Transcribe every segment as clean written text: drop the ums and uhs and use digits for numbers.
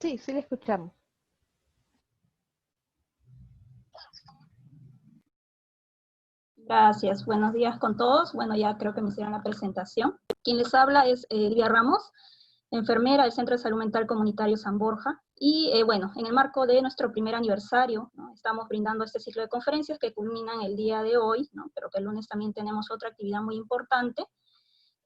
Sí, sí le escuchamos. Gracias, buenos días con todos. Bueno, ya creo que me hicieron la presentación. Quien les habla es Elvia Ramos, enfermera del Centro de Salud Mental Comunitario San Borja. Y bueno, en el marco de nuestro primer aniversario, ¿no? Estamos brindando este ciclo de conferencias que culminan el día de hoy, ¿no? Pero que el lunes también tenemos otra actividad muy importante,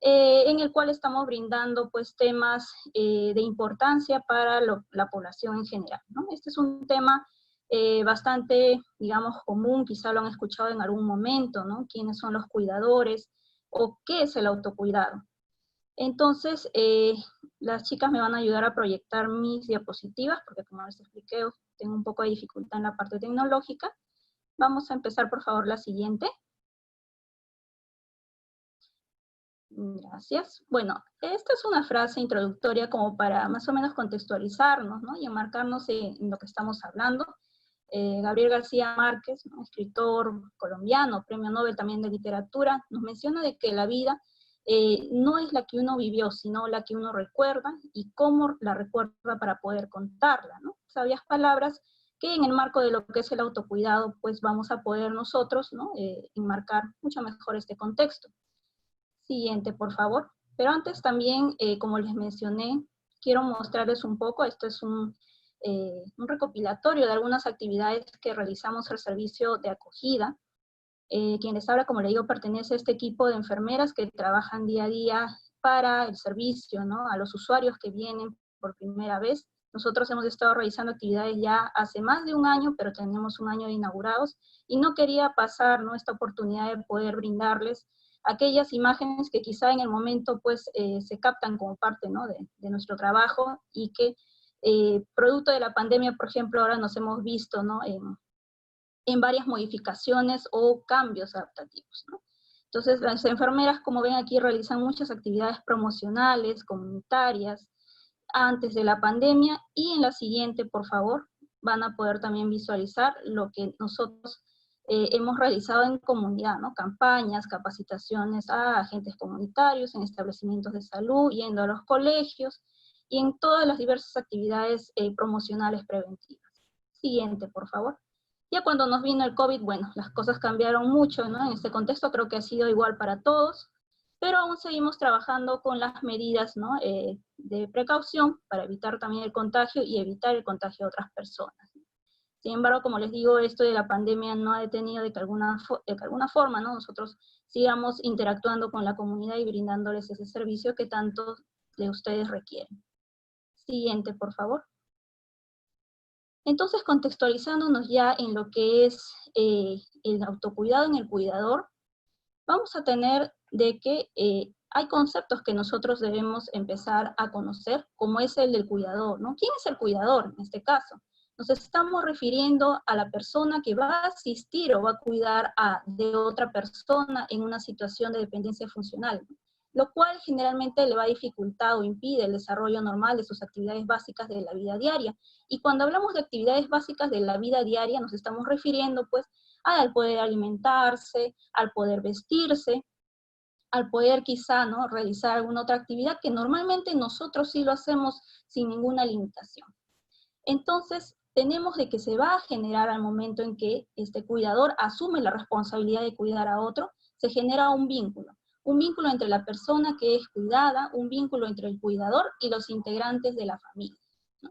en el cual estamos brindando pues temas de importancia para la población en general, ¿no? Este es un tema bastante, digamos, común, quizá lo han escuchado en algún momento, ¿no? ¿Quiénes son los cuidadores? ¿O qué es el autocuidado? Entonces, las chicas me van a ayudar a proyectar mis diapositivas, porque como les expliqué, tengo un poco de dificultad en la parte tecnológica. Vamos a empezar, por favor, la siguiente. Gracias. Bueno, esta es una frase introductoria como para más o menos contextualizarnos, ¿no? Y enmarcarnos en lo que estamos hablando. Gabriel García Márquez, ¿no? Escritor colombiano, premio Nobel también de literatura, nos menciona de que la vida no es la que uno vivió, sino la que uno recuerda y cómo la recuerda para poder contarla, ¿no? Sabias palabras que en el marco de lo que es el autocuidado, pues vamos a poder nosotros, ¿no? Enmarcar mucho mejor este contexto. Siguiente, por favor. Pero antes también, como les mencioné, quiero mostrarles un poco, esto es un recopilatorio de algunas actividades que realizamos al servicio de acogida. Quien les habla, como le digo, pertenece a este equipo de enfermeras que trabajan día a día para el servicio, ¿no? A los usuarios que vienen por primera vez. Nosotros hemos estado realizando actividades ya hace más de un año, pero tenemos un año de inaugurados, y no quería pasar, ¿no?, esta oportunidad de poder brindarles aquellas imágenes que quizá en el momento pues se captan como parte, ¿no?, de nuestro trabajo, y que producto de la pandemia, por ejemplo, ahora nos hemos visto, ¿no?, en varias modificaciones o cambios adaptativos, ¿no? Entonces, las enfermeras, como ven aquí, realizan muchas actividades promocionales, comunitarias, antes de la pandemia, y en la siguiente, por favor, van a poder también visualizar lo que nosotros hemos realizado en comunidad, ¿no? Campañas, capacitaciones a agentes comunitarios, en establecimientos de salud, yendo a los colegios, y en todas las diversas actividades promocionales preventivas. Siguiente, por favor. Ya cuando nos vino el COVID, bueno, las cosas cambiaron mucho, ¿no? En este contexto creo que ha sido igual para todos, pero aún seguimos trabajando con las medidas, ¿no?, de precaución para evitar también el contagio y evitar el contagio de otras personas. Sin embargo, como les digo, esto de la pandemia no ha detenido de que alguna forma, ¿no?, nosotros sigamos interactuando con la comunidad y brindándoles ese servicio que tanto de ustedes requieren. Siguiente, por favor. Entonces, contextualizándonos ya en lo que es el autocuidado en el cuidador, vamos a tener de que hay conceptos que nosotros debemos empezar a conocer, como es el del cuidador, ¿no? ¿Quién es el cuidador en este caso? Nos estamos refiriendo a la persona que va a asistir o va a cuidar de otra persona en una situación de dependencia funcional, ¿no?, lo cual generalmente le va a dificultar o impide el desarrollo normal de sus actividades básicas de la vida diaria. Y cuando hablamos de actividades básicas de la vida diaria, nos estamos refiriendo pues al poder alimentarse, al poder vestirse, al poder quizá, ¿no?, realizar alguna otra actividad que normalmente nosotros sí lo hacemos sin ninguna limitación. Entonces, tenemos de que se va a generar al momento en que este cuidador asume la responsabilidad de cuidar a otro, se genera un vínculo entre la persona que es cuidada, un vínculo entre el cuidador y los integrantes de la familia, ¿no?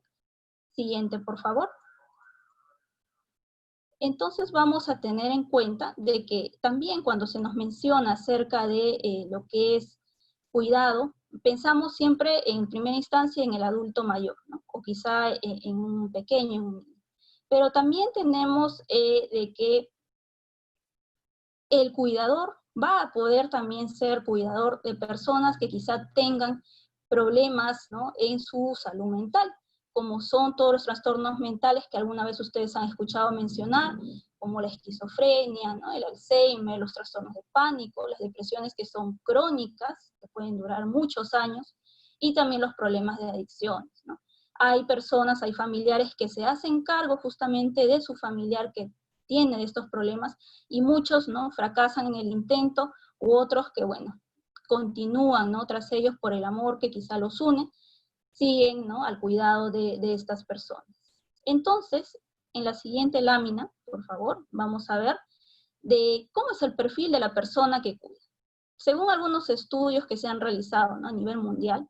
Siguiente, por favor. Entonces vamos a tener en cuenta de que también cuando se nos menciona acerca de lo que es cuidado, pensamos siempre en primera instancia en el adulto mayor, ¿no?, o quizá en un pequeño, en un niño. Pero también tenemos de que el cuidador va a poder también ser cuidador de personas que quizá tengan problemas, ¿no?, en su salud mental, como son todos los trastornos mentales que alguna vez ustedes han escuchado mencionar, como la esquizofrenia, ¿no?, el Alzheimer, los trastornos de pánico, las depresiones que son crónicas, que pueden durar muchos años, y también los problemas de adicciones, ¿no? Hay personas, hay familiares que se hacen cargo justamente de su familiar que tiene estos problemas, y muchos, ¿no?, fracasan en el intento, u otros que, bueno, continúan, ¿no?, tras ellos por el amor que quizá los une, siguen, ¿no?, al cuidado de estas personas. Entonces, en la siguiente lámina, por favor, vamos a ver de cómo es el perfil de la persona que cuida. Según algunos estudios que se han realizado, ¿no?, a nivel mundial,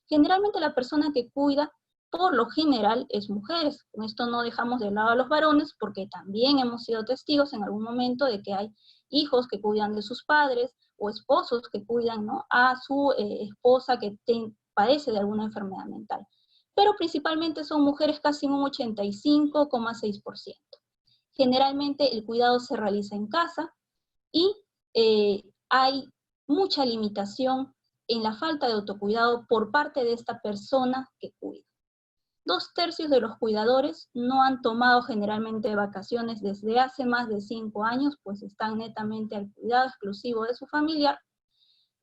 generalmente la persona que cuida, por lo general, es mujeres. Con esto no dejamos de lado a los varones, porque también hemos sido testigos en algún momento de que hay hijos que cuidan de sus padres, o esposos que cuidan, ¿no?, a su esposa que padece de alguna enfermedad mental. Pero principalmente son mujeres, casi un 85,6%. Generalmente el cuidado se realiza en casa y hay mucha limitación en la falta de autocuidado por parte de esta persona que cuida. 2/3 de los cuidadores no han tomado generalmente vacaciones desde hace más de 5 años, pues están netamente al cuidado exclusivo de su familiar,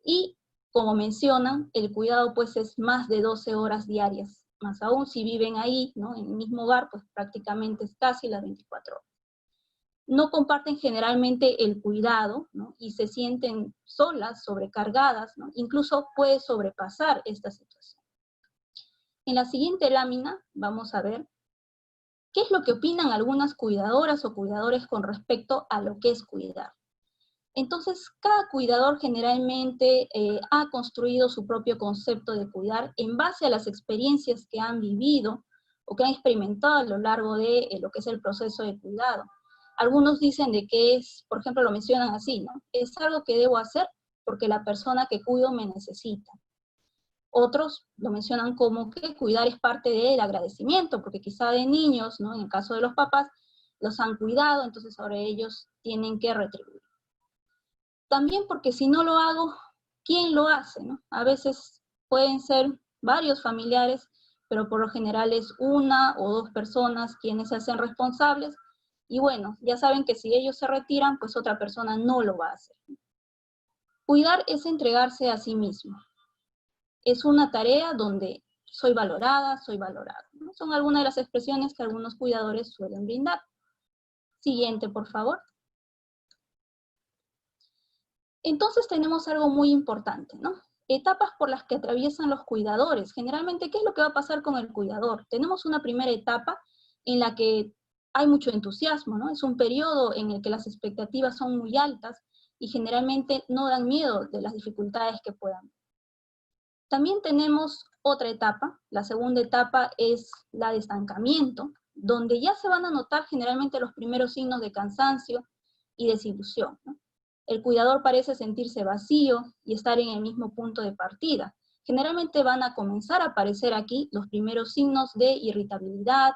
y como mencionan, el cuidado pues es más de 12 horas diarias, más aún si viven ahí, ¿no?, en el mismo hogar, pues prácticamente es casi las 24 horas. No comparten generalmente el cuidado, ¿no?, y se sienten solas, sobrecargadas, ¿no?, incluso puede sobrepasar esta situación. En la siguiente lámina vamos a ver qué es lo que opinan algunas cuidadoras o cuidadores con respecto a lo que es cuidar. Entonces, cada cuidador generalmente ha construido su propio concepto de cuidar en base a las experiencias que han vivido o que han experimentado a lo largo de lo que es el proceso de cuidado. Algunos dicen de que es, por ejemplo, lo mencionan así, ¿no?, es algo que debo hacer porque la persona que cuido me necesita. Otros lo mencionan como que cuidar es parte del agradecimiento, porque quizá de niños, ¿no?, en el caso de los papás, los han cuidado, entonces ahora ellos tienen que retribuir. También porque si no lo hago, ¿quién lo hace, no? A veces pueden ser varios familiares, pero por lo general es una o dos personas quienes se hacen responsables, y bueno, ya saben que si ellos se retiran, pues otra persona no lo va a hacer. Cuidar es entregarse a sí mismo. Es una tarea donde soy valorada, soy valorado, ¿no? Son algunas de las expresiones que algunos cuidadores suelen brindar. Siguiente, por favor. Entonces tenemos algo muy importante, ¿no? Etapas por las que atraviesan los cuidadores. Generalmente, ¿qué es lo que va a pasar con el cuidador? Tenemos una primera etapa en la que hay mucho entusiasmo, ¿no? Es un periodo en el que las expectativas son muy altas y generalmente no dan miedo de las dificultades que puedan haber. También tenemos otra etapa, la segunda etapa es la de estancamiento, donde ya se van a notar generalmente los primeros signos de cansancio y desilusión, ¿no? El cuidador parece sentirse vacío y estar en el mismo punto de partida. Generalmente van a comenzar a aparecer aquí los primeros signos de irritabilidad,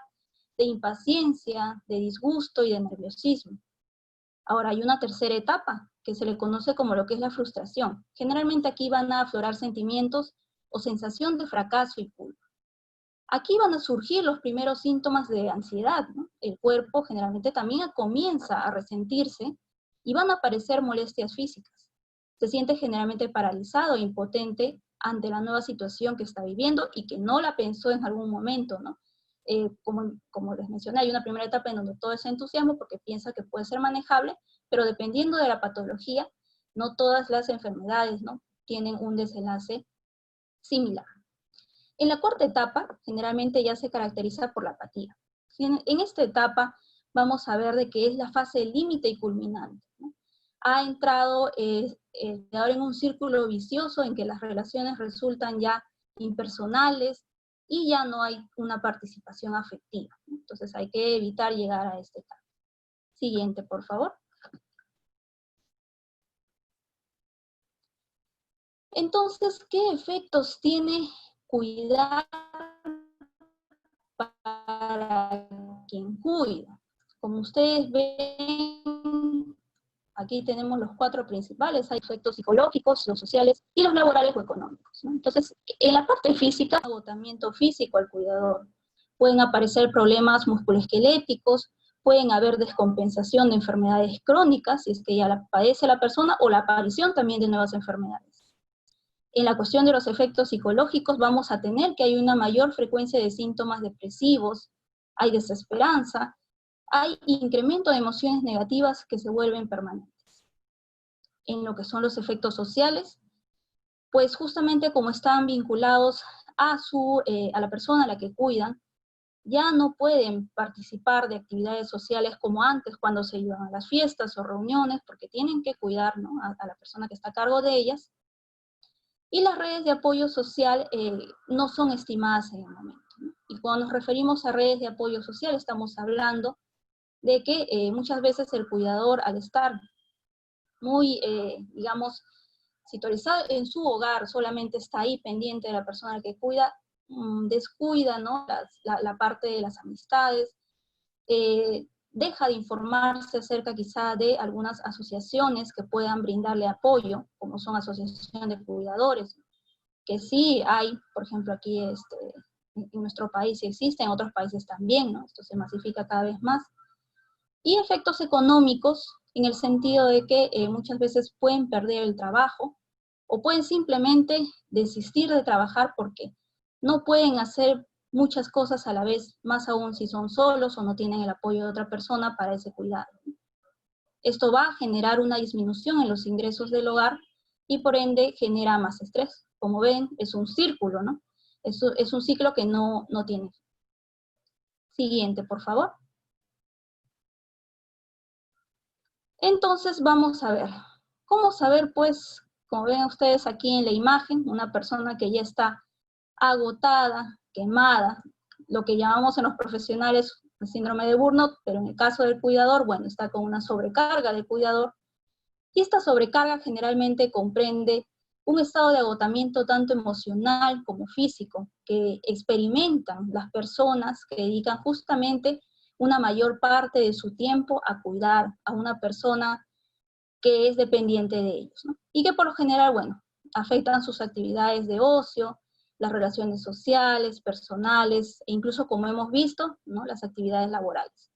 de impaciencia, de disgusto y de nerviosismo. Ahora hay una tercera etapa, que se le conoce como lo que es la frustración. Generalmente aquí van a aflorar sentimientos o sensación de fracaso y culpa. Aquí van a surgir los primeros síntomas de ansiedad, ¿no? El cuerpo generalmente también comienza a resentirse y van a aparecer molestias físicas. Se siente generalmente paralizado e impotente ante la nueva situación que está viviendo y que no la pensó en algún momento, ¿no? Como les mencioné, hay una primera etapa en donde todo es entusiasmo porque piensa que puede ser manejable, pero dependiendo de la patología, no todas las enfermedades, ¿no?, tienen un desenlace similar. En la cuarta etapa, generalmente ya se caracteriza por la apatía. En esta etapa vamos a ver de qué es la fase límite y culminante, ¿no? Ha entrado el cuidador en un círculo vicioso en que las relaciones resultan ya impersonales y ya no hay una participación afectiva, ¿no? Entonces hay que evitar llegar a esta etapa. Siguiente, por favor. Entonces, ¿qué efectos tiene cuidar para quien cuida? Como ustedes ven, aquí tenemos los 4 principales, hay efectos psicológicos, los sociales y los laborales o económicos, ¿no? Entonces, en la parte física, agotamiento físico al cuidador, pueden aparecer problemas musculoesqueléticos, pueden haber descompensación de enfermedades crónicas, si es que ya la padece la persona, o la aparición también de nuevas enfermedades. En la cuestión de los efectos psicológicos vamos a tener que hay una mayor frecuencia de síntomas depresivos, hay desesperanza, hay incremento de emociones negativas que se vuelven permanentes. En lo que son los efectos sociales, pues justamente como están vinculados a la persona a la que cuidan, ya no pueden participar de actividades sociales como antes, cuando se iban a las fiestas o reuniones, porque tienen que cuidar, ¿no?, a la persona que está a cargo de ellas. Y las redes de apoyo social no son estimadas en el momento, ¿no? Y cuando nos referimos a redes de apoyo social, estamos hablando de que muchas veces el cuidador, al estar muy, digamos, situado en su hogar, solamente está ahí pendiente de la persona que cuida, descuida, ¿no?, la parte de las amistades, deja de informarse acerca quizá de algunas asociaciones que puedan brindarle apoyo, como son asociaciones de cuidadores, que sí hay, por ejemplo, aquí en nuestro país sí existe, en otros países también, ¿no? Esto se masifica cada vez más. Y efectos económicos, en el sentido de que muchas veces pueden perder el trabajo, o pueden simplemente desistir de trabajar porque no pueden hacer muchas cosas a la vez, más aún si son solos o no tienen el apoyo de otra persona para ese cuidado. Esto va a generar una disminución en los ingresos del hogar y por ende genera más estrés. Como ven, es un círculo, ¿no? Es un ciclo que no tiene. Siguiente, por favor. Entonces vamos a ver. ¿Cómo saber, pues, como ven ustedes aquí en la imagen, una persona que ya está agotada, quemada, lo que llamamos en los profesionales el síndrome de burnout, pero en el caso del cuidador, bueno, está con una sobrecarga del cuidador, y esta sobrecarga generalmente comprende un estado de agotamiento tanto emocional como físico, que experimentan las personas que dedican justamente una mayor parte de su tiempo a cuidar a una persona que es dependiente de ellos, ¿no? Y que por lo general, bueno, afectan sus actividades de ocio, las relaciones sociales, personales, e incluso, como hemos visto, ¿no?, las actividades laborales.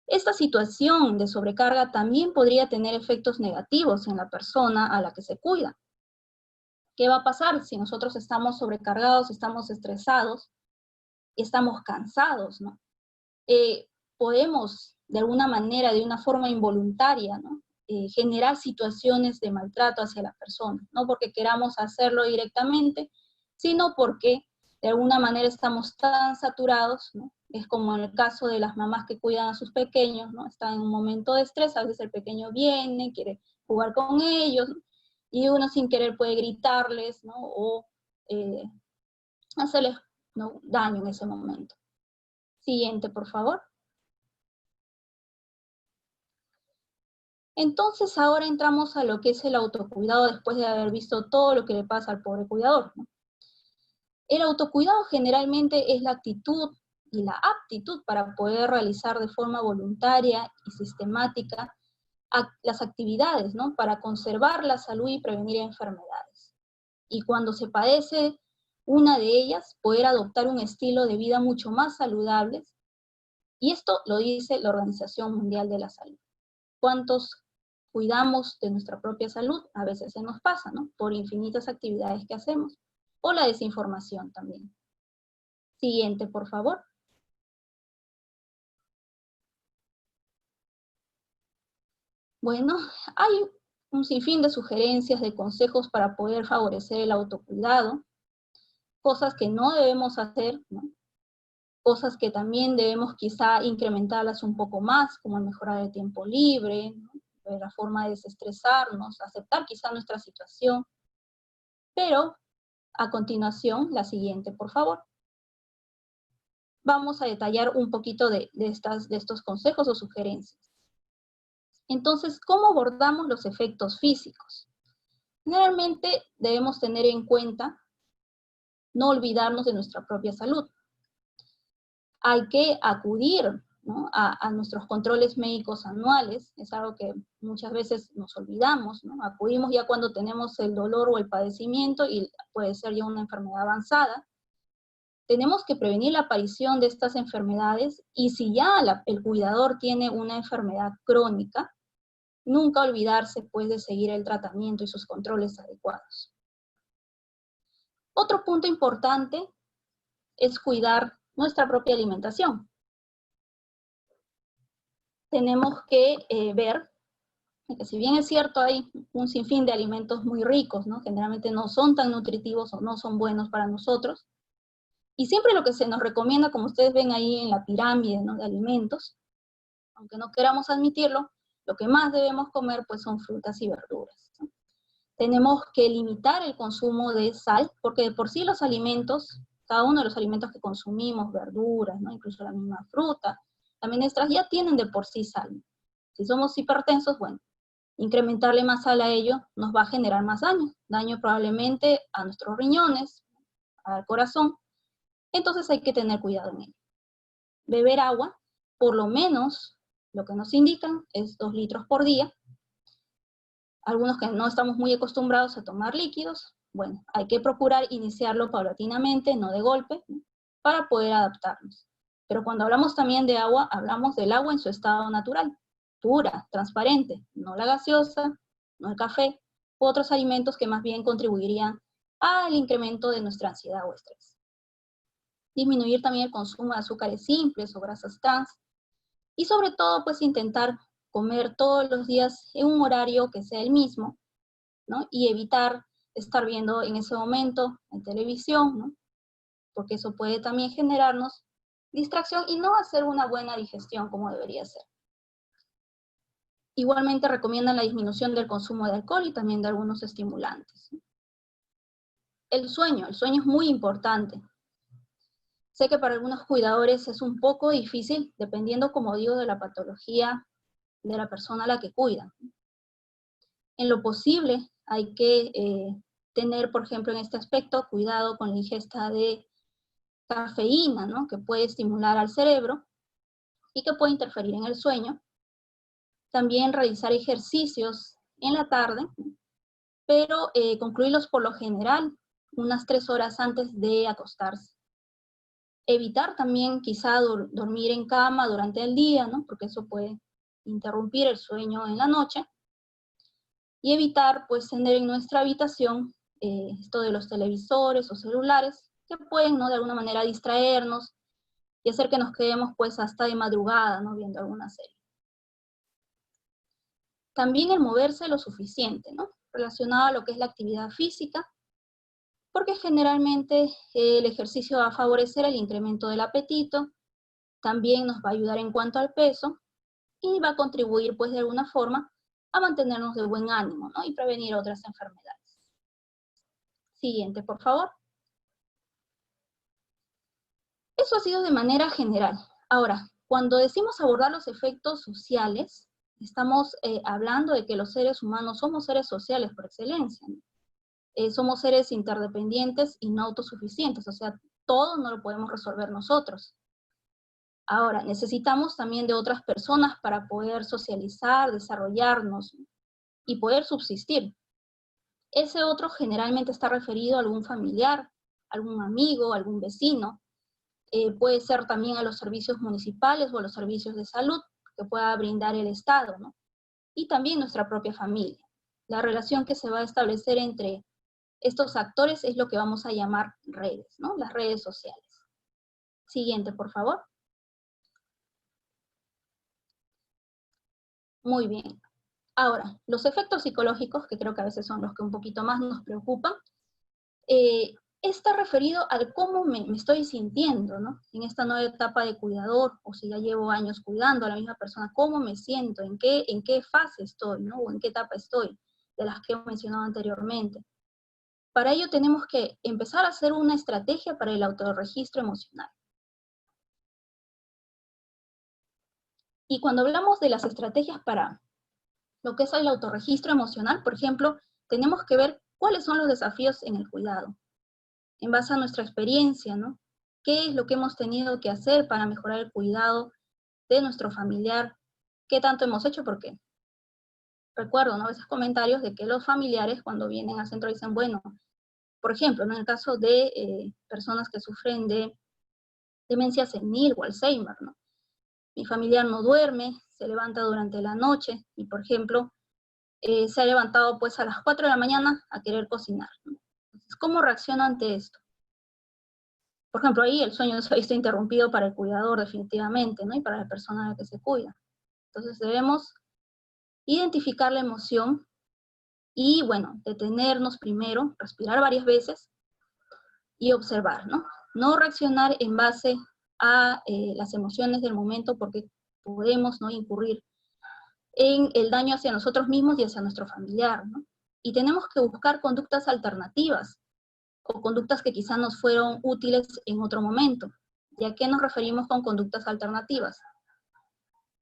Esta situación de sobrecarga también podría tener efectos negativos en la persona a la que se cuida. ¿Qué va a pasar si nosotros estamos sobrecargados, estamos estresados, estamos cansados, ¿no? Podemos, de alguna manera, de una forma involuntaria, ¿no?, generar situaciones de maltrato hacia la persona, no porque queramos hacerlo directamente, sino porque de alguna manera estamos tan saturados, ¿no? Es como en el caso de las mamás que cuidan a sus pequeños, ¿no? Están en un momento de estrés, a veces el pequeño viene, quiere jugar con ellos, ¿no?, y uno sin querer puede gritarles, ¿no?, o hacerles, ¿no?, daño en ese momento. Siguiente, por favor. Entonces ahora entramos a lo que es el autocuidado después de haber visto todo lo que le pasa al pobre cuidador, ¿no? El autocuidado generalmente es la actitud y la aptitud para poder realizar de forma voluntaria y sistemática las actividades, ¿no?, para conservar la salud y prevenir enfermedades. Y cuando se padece una de ellas, poder adoptar un estilo de vida mucho más saludable, y esto lo dice la Organización Mundial de la Salud. ¿Cuántos cuidamos de nuestra propia salud? A veces se nos pasa, ¿no?, por infinitas actividades que hacemos, o la desinformación también. Siguiente, por favor. Bueno, hay un sinfín de sugerencias, de consejos para poder favorecer el autocuidado, cosas que no debemos hacer, ¿no?, cosas que también debemos quizá incrementarlas un poco más, como mejorar el tiempo libre, ¿no?, la forma de desestresarnos, aceptar quizá nuestra situación. Pero, a continuación, la siguiente, por favor. Vamos a detallar un poquito de estos consejos o sugerencias. Entonces, ¿cómo abordamos los efectos físicos? Generalmente debemos tener en cuenta no olvidarnos de nuestra propia salud. Hay que acudir, ¿no?, a nuestros controles médicos anuales, es algo que muchas veces nos olvidamos, ¿no? Acudimos ya cuando tenemos el dolor o el padecimiento y puede ser ya una enfermedad avanzada. Tenemos que prevenir la aparición de estas enfermedades y si ya el cuidador tiene una enfermedad crónica, nunca olvidarse pues de seguir el tratamiento y sus controles adecuados. Otro punto importante es cuidar nuestra propia alimentación. Tenemos que ver que si bien es cierto hay un sinfín de alimentos muy ricos, ¿no? Generalmente no son tan nutritivos o no son buenos para nosotros, y siempre lo que se nos recomienda, como ustedes ven ahí en la pirámide, ¿no?, de alimentos, aunque no queramos admitirlo, lo que más debemos comer pues son frutas y verduras, ¿no? Tenemos que limitar el consumo de sal, porque de por sí los alimentos, cada uno de los alimentos que consumimos, verduras, ¿no?, incluso la misma fruta, también extras, ya tienen de por sí sal. Si somos hipertensos, bueno, incrementarle más sal a ello nos va a generar más daño probablemente a nuestros riñones, al corazón, entonces hay que tener cuidado en ello. Beber agua, por lo menos, lo que nos indican es 2 litros por día. Algunos que no estamos muy acostumbrados a tomar líquidos, bueno, hay que procurar iniciarlo paulatinamente, no de golpe, ¿no?, para poder adaptarnos. Pero cuando hablamos también de agua, hablamos del agua en su estado natural, pura, transparente, no la gaseosa, no el café, u otros alimentos que más bien contribuirían al incremento de nuestra ansiedad o estrés. Disminuir también el consumo de azúcares simples o grasas trans, y sobre todo, pues intentar comer todos los días en un horario que sea el mismo, ¿no? Y evitar estar viendo en ese momento en televisión, ¿no?, porque eso puede también generarnos distracción y no hacer una buena digestión como debería ser. Igualmente recomiendan la disminución del consumo de alcohol y también de algunos estimulantes. El sueño es muy importante. Sé que para algunos cuidadores es un poco difícil, dependiendo, como digo, de la patología de la persona a la que cuidan. En lo posible hay que tener, por ejemplo, en este aspecto, cuidado con la ingesta de cafeína, ¿no?, que puede estimular al cerebro y que puede interferir en el sueño. También realizar ejercicios en la tarde, pero concluirlos por lo general unas 3 horas antes de acostarse. Evitar también quizá dormir en cama durante el día, ¿no?, porque eso puede interrumpir el sueño en la noche. Y evitar, pues, tener en nuestra habitación esto de los televisores o celulares, que pueden, ¿no?, de alguna manera distraernos y hacer que nos quedemos, pues, hasta de madrugada, ¿no?, viendo alguna serie. También el moverse lo suficiente, ¿no?, relacionado a lo que es la actividad física, porque generalmente el ejercicio va a favorecer el incremento del apetito, también nos va a ayudar en cuanto al peso, y va a contribuir, pues, de alguna forma, a mantenernos de buen ánimo, ¿no?, y prevenir otras enfermedades. Siguiente, por favor. Eso ha sido de manera general. Ahora, cuando decimos abordar los efectos sociales, estamos hablando de que los seres humanos somos seres sociales por excelencia, ¿no? Somos seres interdependientes y no autosuficientes, o sea, todo no lo podemos resolver nosotros. Ahora, necesitamos también de otras personas para poder socializar, desarrollarnos y poder subsistir. Ese otro generalmente está referido a algún familiar, algún amigo, algún vecino. Puede ser también a los servicios municipales o a los servicios de salud que pueda brindar el Estado, ¿no? Y también nuestra propia familia. La relación que se va a establecer entre estos actores es lo que vamos a llamar redes, ¿no?, las redes sociales. Siguiente, por favor. Muy bien. Ahora, los efectos psicológicos, que creo que a veces son los que un poquito más nos preocupan, está referido al cómo me estoy sintiendo, ¿no?, en esta nueva etapa de cuidador, o si ya llevo años cuidando a la misma persona, cómo me siento, en qué fase estoy, ¿no?, o en qué etapa estoy, de las que he mencionado anteriormente. Para ello tenemos que empezar a hacer una estrategia para el autorregistro emocional. Y cuando hablamos de las estrategias para lo que es el autorregistro emocional, por ejemplo, tenemos que ver cuáles son los desafíos en el cuidado, en base a nuestra experiencia, ¿no? ¿Qué es lo que hemos tenido que hacer para mejorar el cuidado de nuestro familiar? ¿Qué tanto hemos hecho? Porque recuerdo, ¿no?, a veces comentarios de que los familiares cuando vienen al centro dicen, bueno, por ejemplo, ¿no?, en el caso de personas que sufren de demencia senil o Alzheimer, ¿no? Mi familiar no duerme, se levanta durante la noche y, por ejemplo, se ha levantado pues a las 4 de la mañana a querer cocinar, ¿no? Entonces, ¿cómo reacciona ante esto? Por ejemplo, ahí el sueño se ha visto interrumpido para el cuidador definitivamente, ¿no?, y para la persona a la que se cuida. Entonces debemos identificar la emoción y, bueno, detenernos primero, respirar varias veces y observar, ¿no? No reaccionar en base a las emociones del momento, porque podemos, ¿no?, incurrir en el daño hacia nosotros mismos y hacia nuestro familiar, ¿no? Y tenemos que buscar conductas alternativas, o conductas que quizá nos fueron útiles en otro momento. ¿Y a qué nos referimos con conductas alternativas?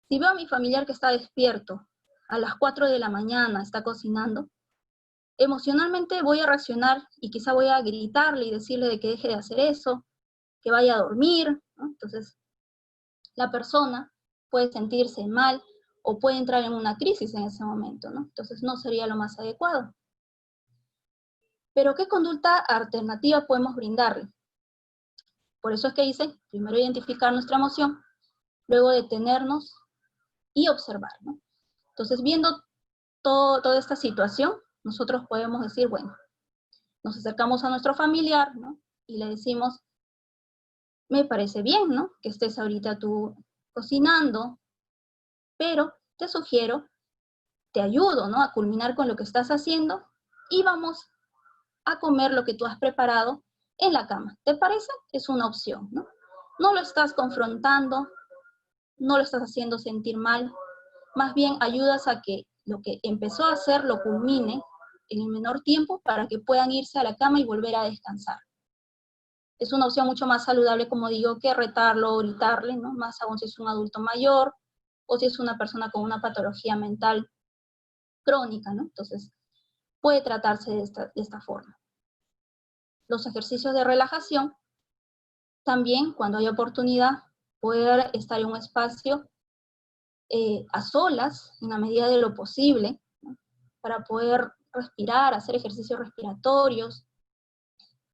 Si veo a mi familiar que está despierto, a las 4 de la mañana está cocinando, emocionalmente voy a reaccionar y quizá voy a gritarle y decirle de que deje de hacer eso, que vaya a dormir, ¿no? Entonces, la persona puede sentirse mal o puede entrar en una crisis en ese momento, ¿no? Entonces, no sería lo más adecuado. Pero, ¿qué conducta alternativa podemos brindarle? Por eso es que dice, primero identificar nuestra emoción, luego detenernos y observar, ¿no? Entonces, viendo toda esta situación, nosotros podemos decir, bueno, nos acercamos a nuestro familiar, ¿no? Y le decimos, me parece bien, ¿no?, que estés ahorita tú cocinando, pero te sugiero, te ayudo, ¿no?, a culminar con lo que estás haciendo y vamos a comer lo que tú has preparado en la cama. ¿Te parece? Es una opción, ¿no? No lo estás confrontando, no lo estás haciendo sentir mal, más bien ayudas a que lo que empezó a hacer lo culmine en el menor tiempo para que puedan irse a la cama y volver a descansar. Es una opción mucho más saludable, como digo, que retarlo o gritarle, ¿no? Más aún si es un adulto mayor o si es una persona con una patología mental crónica, ¿no? Entonces, puede tratarse de esta forma. Los ejercicios de relajación, también cuando hay oportunidad, poder estar en un espacio a solas, en la medida de lo posible, ¿no?, para poder respirar, hacer ejercicios respiratorios,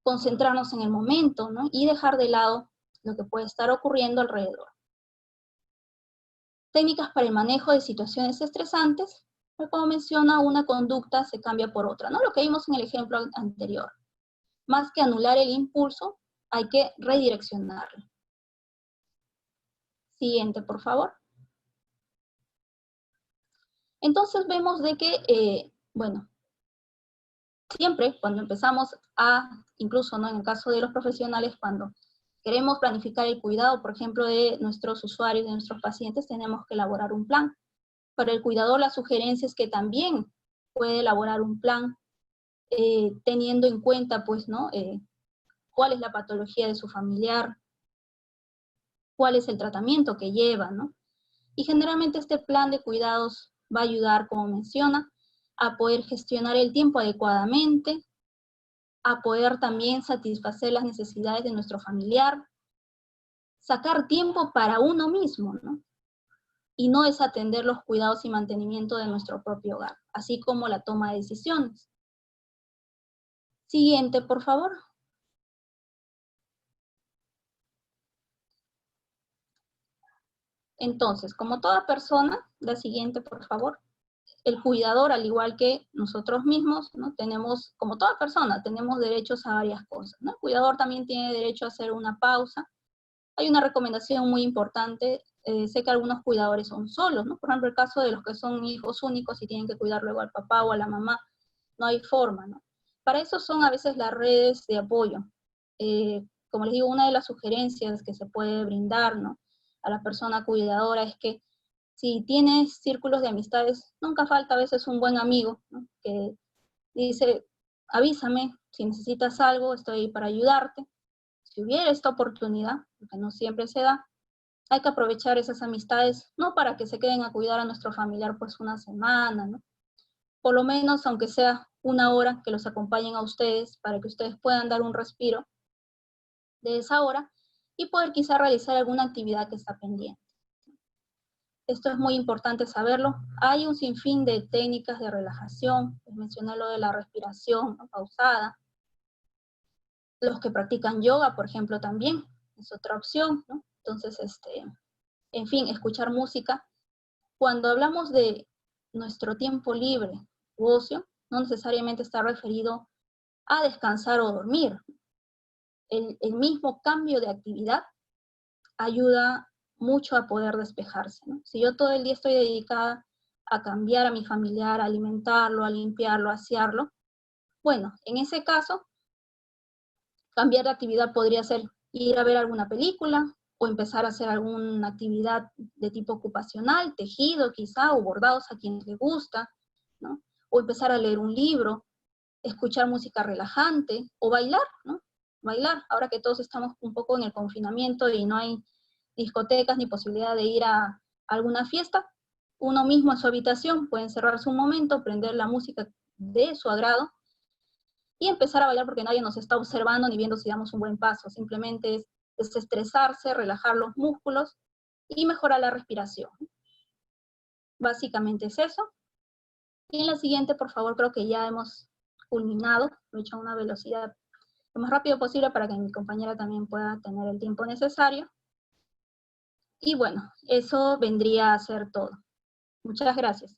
concentrarnos en el momento, ¿no?, y dejar de lado lo que puede estar ocurriendo alrededor. Técnicas para el manejo de situaciones estresantes, pues como menciona, una conducta se cambia por otra, ¿no? Lo que vimos en el ejemplo anterior. Más que anular el impulso, hay que redireccionarlo. Siguiente, por favor. Entonces vemos de que, bueno, siempre cuando empezamos incluso, ¿no?, en el caso de los profesionales, cuando queremos planificar el cuidado, por ejemplo, de nuestros usuarios, de nuestros pacientes, tenemos que elaborar un plan. Para el cuidador, la sugerencia es que también puede elaborar un plan teniendo en cuenta, pues, ¿no?, cuál es la patología de su familiar, cuál es el tratamiento que lleva, ¿no? Y generalmente este plan de cuidados va a ayudar, como menciona, a poder gestionar el tiempo adecuadamente, a poder también satisfacer las necesidades de nuestro familiar, sacar tiempo para uno mismo, ¿no? Y no desatender los cuidados y mantenimiento de nuestro propio hogar, así como la toma de decisiones. Siguiente, por favor. Entonces, como toda persona, la siguiente, por favor. El cuidador, al igual que nosotros mismos, ¿no?, tenemos, como toda persona, tenemos derechos a varias cosas, ¿no? El cuidador también tiene derecho a hacer una pausa. Hay una recomendación muy importante, sé que algunos cuidadores son solos, ¿no? Por ejemplo, el caso de los que son hijos únicos y tienen que cuidar luego al papá o a la mamá, no hay forma, ¿no? Para eso son a veces las redes de apoyo. Como les digo, una de las sugerencias que se puede brindar, ¿no?, a la persona cuidadora es que si tienes círculos de amistades, nunca falta a veces un buen amigo, ¿no?, que dice, avísame, si necesitas algo, estoy ahí para ayudarte. Si hubiera esta oportunidad, porque no siempre se da, hay que aprovechar esas amistades, no para que se queden a cuidar a nuestro familiar pues una semana, ¿no? Por lo menos, aunque sea una hora, que los acompañen a ustedes, para que ustedes puedan dar un respiro de esa hora y poder quizá realizar alguna actividad que está pendiente. Esto es muy importante saberlo. Hay un sinfín de técnicas de relajación, les mencioné lo de la respiración, ¿no?, pausada. Los que practican yoga, por ejemplo, también es otra opción, ¿no? Entonces, en fin, escuchar música. Cuando hablamos de nuestro tiempo libre u ocio, no necesariamente está referido a descansar o dormir. El mismo cambio de actividad ayuda mucho a poder despejarse, ¿no? Si yo todo el día estoy dedicada a cambiar a mi familiar, a alimentarlo, a limpiarlo, a asearlo. Bueno, en ese caso, cambiar de actividad podría ser ir a ver alguna película o empezar a hacer alguna actividad de tipo ocupacional, tejido quizá, o bordados a quien le gusta, ¿no? O empezar a leer un libro, escuchar música relajante o bailar, ¿no? Bailar, ahora que todos estamos un poco en el confinamiento y no hay discotecas ni posibilidad de ir a alguna fiesta, uno mismo en su habitación puede encerrarse un momento, prender la música de su agrado y empezar a bailar porque nadie nos está observando ni viendo si damos un buen paso. Simplemente es desestresarse, relajar los músculos y mejorar la respiración. Básicamente es eso. Y en la siguiente, por favor, creo que ya hemos culminado. Lo he hecho a una velocidad lo más rápido posible para que mi compañera también pueda tener el tiempo necesario. Y bueno, eso vendría a ser todo. Muchas gracias.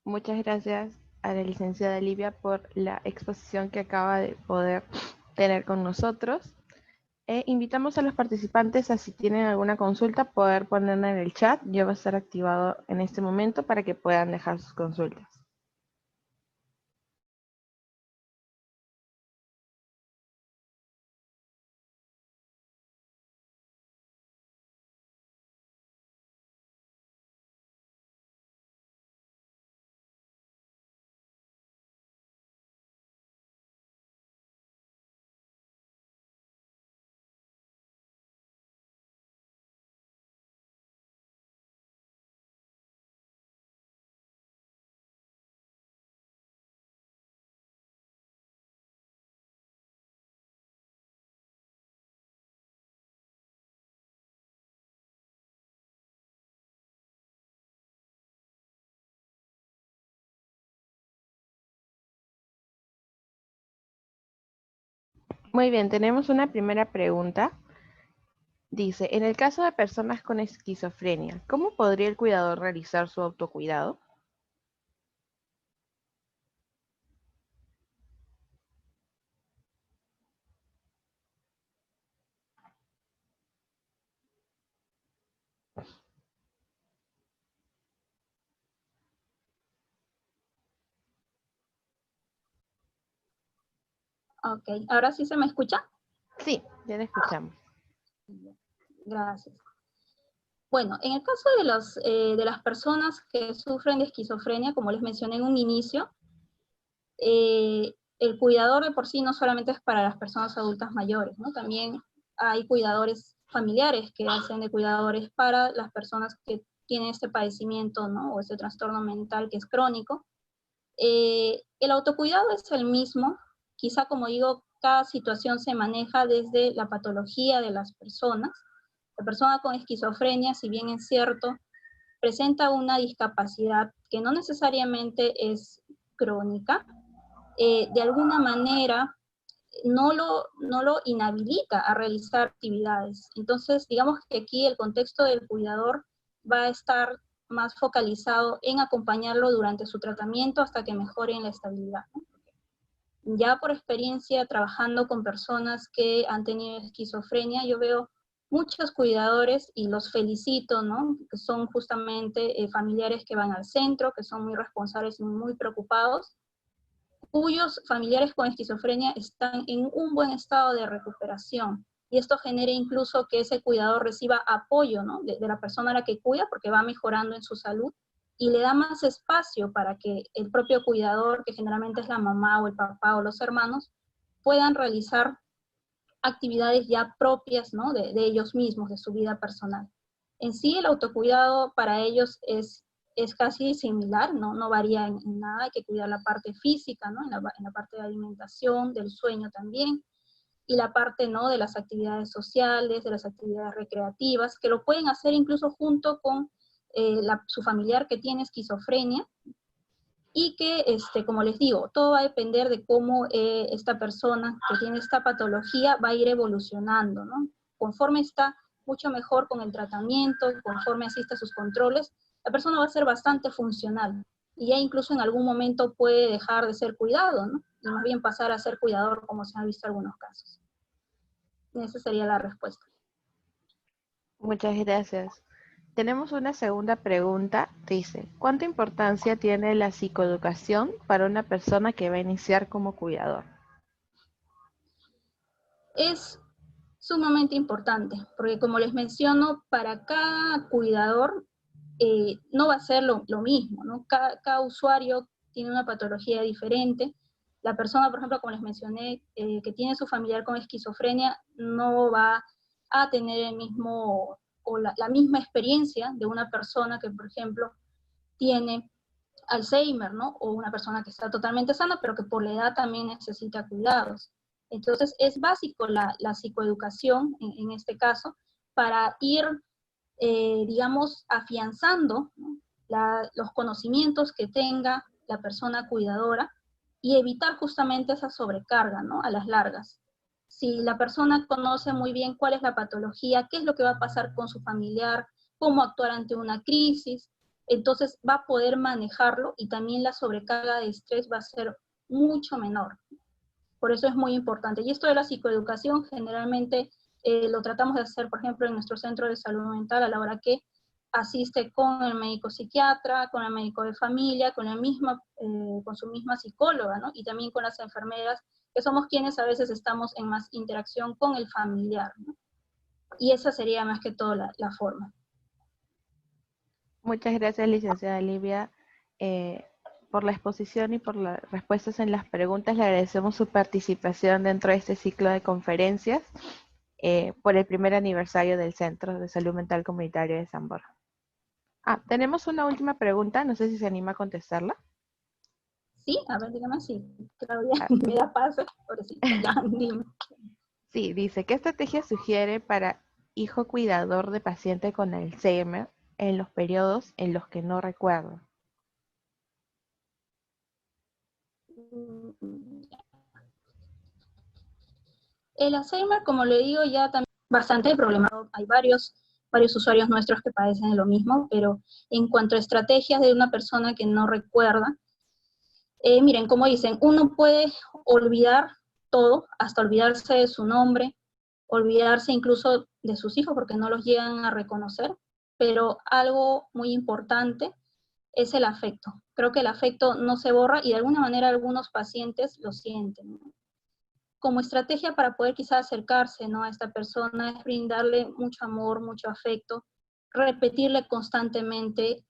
Muchas gracias a la licenciada Livia por la exposición que acaba de poder tener con nosotros. Invitamos a los participantes a, si tienen alguna consulta, poder ponerla en el chat. Ya va a estar activado en este momento para que puedan dejar sus consultas. Muy bien, tenemos una primera pregunta. Dice, en el caso de personas con esquizofrenia, ¿cómo podría el cuidador realizar su autocuidado? Ok, ¿ahora sí se me escucha? Sí, ya la escuchamos. Gracias. Bueno, en el caso de las personas que sufren de esquizofrenia, como les mencioné en un inicio, el cuidador de por sí no solamente es para las personas adultas mayores, ¿no? También hay cuidadores familiares que hacen de cuidadores para las personas que tienen este padecimiento, ¿no? O este trastorno mental que es crónico. El autocuidado es el mismo, quizá como digo, cada situación se maneja desde la patología de las personas. La persona con esquizofrenia, si bien es cierto, presenta una discapacidad que no necesariamente es crónica, de alguna manera no lo inhabilita a realizar actividades. Entonces, digamos que aquí el contexto del cuidador va a estar más focalizado en acompañarlo durante su tratamiento hasta que mejore en la estabilidad, ¿no? Ya por experiencia trabajando con personas que han tenido esquizofrenia, yo veo muchos cuidadores y los felicito, ¿no? Que son justamente familiares que van al centro, que son muy responsables y muy preocupados, cuyos familiares con esquizofrenia están en un buen estado de recuperación. Y esto genera incluso que ese cuidador reciba apoyo, ¿no? de la persona a la que cuida porque va mejorando en su salud y le da más espacio para que el propio cuidador, que generalmente es la mamá o el papá o los hermanos, puedan realizar actividades ya propias, ¿no? de ellos mismos, de su vida personal. En sí, el autocuidado para ellos es casi similar, no varía en nada, hay que cuidar la parte física, ¿no? En la parte de alimentación, del sueño también, y la parte, ¿no? de las actividades sociales, de las actividades recreativas, que lo pueden hacer incluso junto con su familiar que tiene esquizofrenia, y que, como les digo, todo va a depender de cómo esta persona que tiene esta patología va a ir evolucionando, ¿no? conforme está mucho mejor con el tratamiento, conforme asiste a sus controles, la persona va a ser bastante funcional. Y ya incluso en algún momento puede dejar de ser cuidado, ¿no? Y más bien pasar a ser cuidador, como se ha visto en algunos casos. Y esa sería la respuesta. Muchas gracias. Tenemos una segunda pregunta. Dice, ¿cuánta importancia tiene la psicoeducación para una persona que va a iniciar como cuidador? Es sumamente importante, porque como les menciono, para cada cuidador no va a ser lo mismo, ¿no? Cada usuario tiene una patología diferente. La persona, por ejemplo, como les mencioné, que tiene su familiar con esquizofrenia, no va a tener el mismo, o la misma experiencia de una persona que, por ejemplo, tiene Alzheimer, ¿no? O una persona que está totalmente sana, pero que por la edad también necesita cuidados. Entonces, es básico la psicoeducación, en este caso, para ir, digamos, afianzando, ¿no? Los conocimientos que tenga la persona cuidadora y evitar justamente esa sobrecarga, ¿no? A las largas. Si la persona conoce muy bien cuál es la patología, qué es lo que va a pasar con su familiar, cómo actuar ante una crisis, entonces va a poder manejarlo y también la sobrecarga de estrés va a ser mucho menor. Por eso es muy importante. Y esto de la psicoeducación generalmente lo tratamos de hacer, por ejemplo, en nuestro centro de salud mental a la hora que asiste con el médico psiquiatra, con el médico de familia, con su misma psicóloga, ¿no? Y también con las enfermeras, que somos quienes a veces estamos en más interacción con el familiar, ¿no? Y esa sería más que todo la forma. Muchas gracias, licenciada Livia, por la exposición y por las respuestas en las preguntas. Le agradecemos su participación dentro de este ciclo de conferencias por el primer aniversario del Centro de Salud Mental Comunitario de San Borja. Tenemos una última pregunta, no sé si se anima a contestarla. Sí, a ver, dígame si Claudia Ah, me da paso, por si, ya, dime. sí, dice, ¿qué estrategia sugiere para hijo cuidador de paciente con Alzheimer en los periodos en los que no recuerdo? El Alzheimer, como le digo, ya también es bastante problemático. Hay varios usuarios nuestros que padecen de lo mismo, pero en cuanto a estrategias de una persona que no recuerda, miren, como dicen, uno puede olvidar todo, hasta olvidarse de su nombre, olvidarse incluso de sus hijos porque no los llegan a reconocer, pero algo muy importante es el afecto. Creo que el afecto no se borra y de alguna manera algunos pacientes lo sienten, ¿no? Como estrategia para poder quizás acercarse, ¿no?, a esta persona es brindarle mucho amor, mucho afecto, repetirle constantemente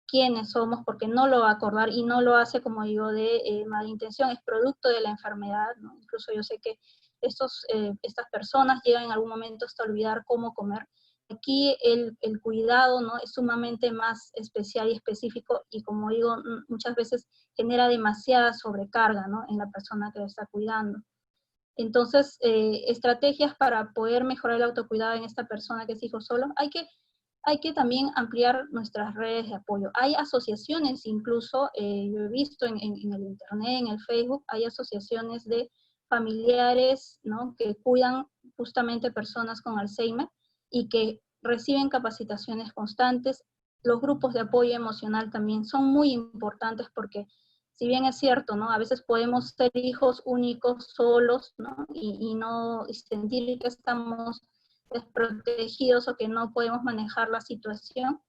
quiénes somos, porque no lo va a acordar y no lo hace, como digo, de mala intención, es producto de la enfermedad, ¿no? Incluso yo sé que estas personas llegan en algún momento hasta olvidar cómo comer. Aquí el cuidado, ¿no?, es sumamente más especial y específico y, como digo, muchas veces genera demasiada sobrecarga, ¿no?, en la persona que lo está cuidando. Entonces, estrategias para poder mejorar el autocuidado en esta persona que es hijo solo, hay que también ampliar nuestras redes de apoyo. Hay asociaciones, incluso, yo he visto en el internet, en el Facebook, hay asociaciones de familiares, ¿no?, que cuidan justamente personas con Alzheimer y que reciben capacitaciones constantes. Los grupos de apoyo emocional también son muy importantes porque, si bien es cierto, ¿no?, a veces podemos ser hijos únicos, solos, ¿no?, y sentir que estamos desprotegidos o que no podemos manejar la situación.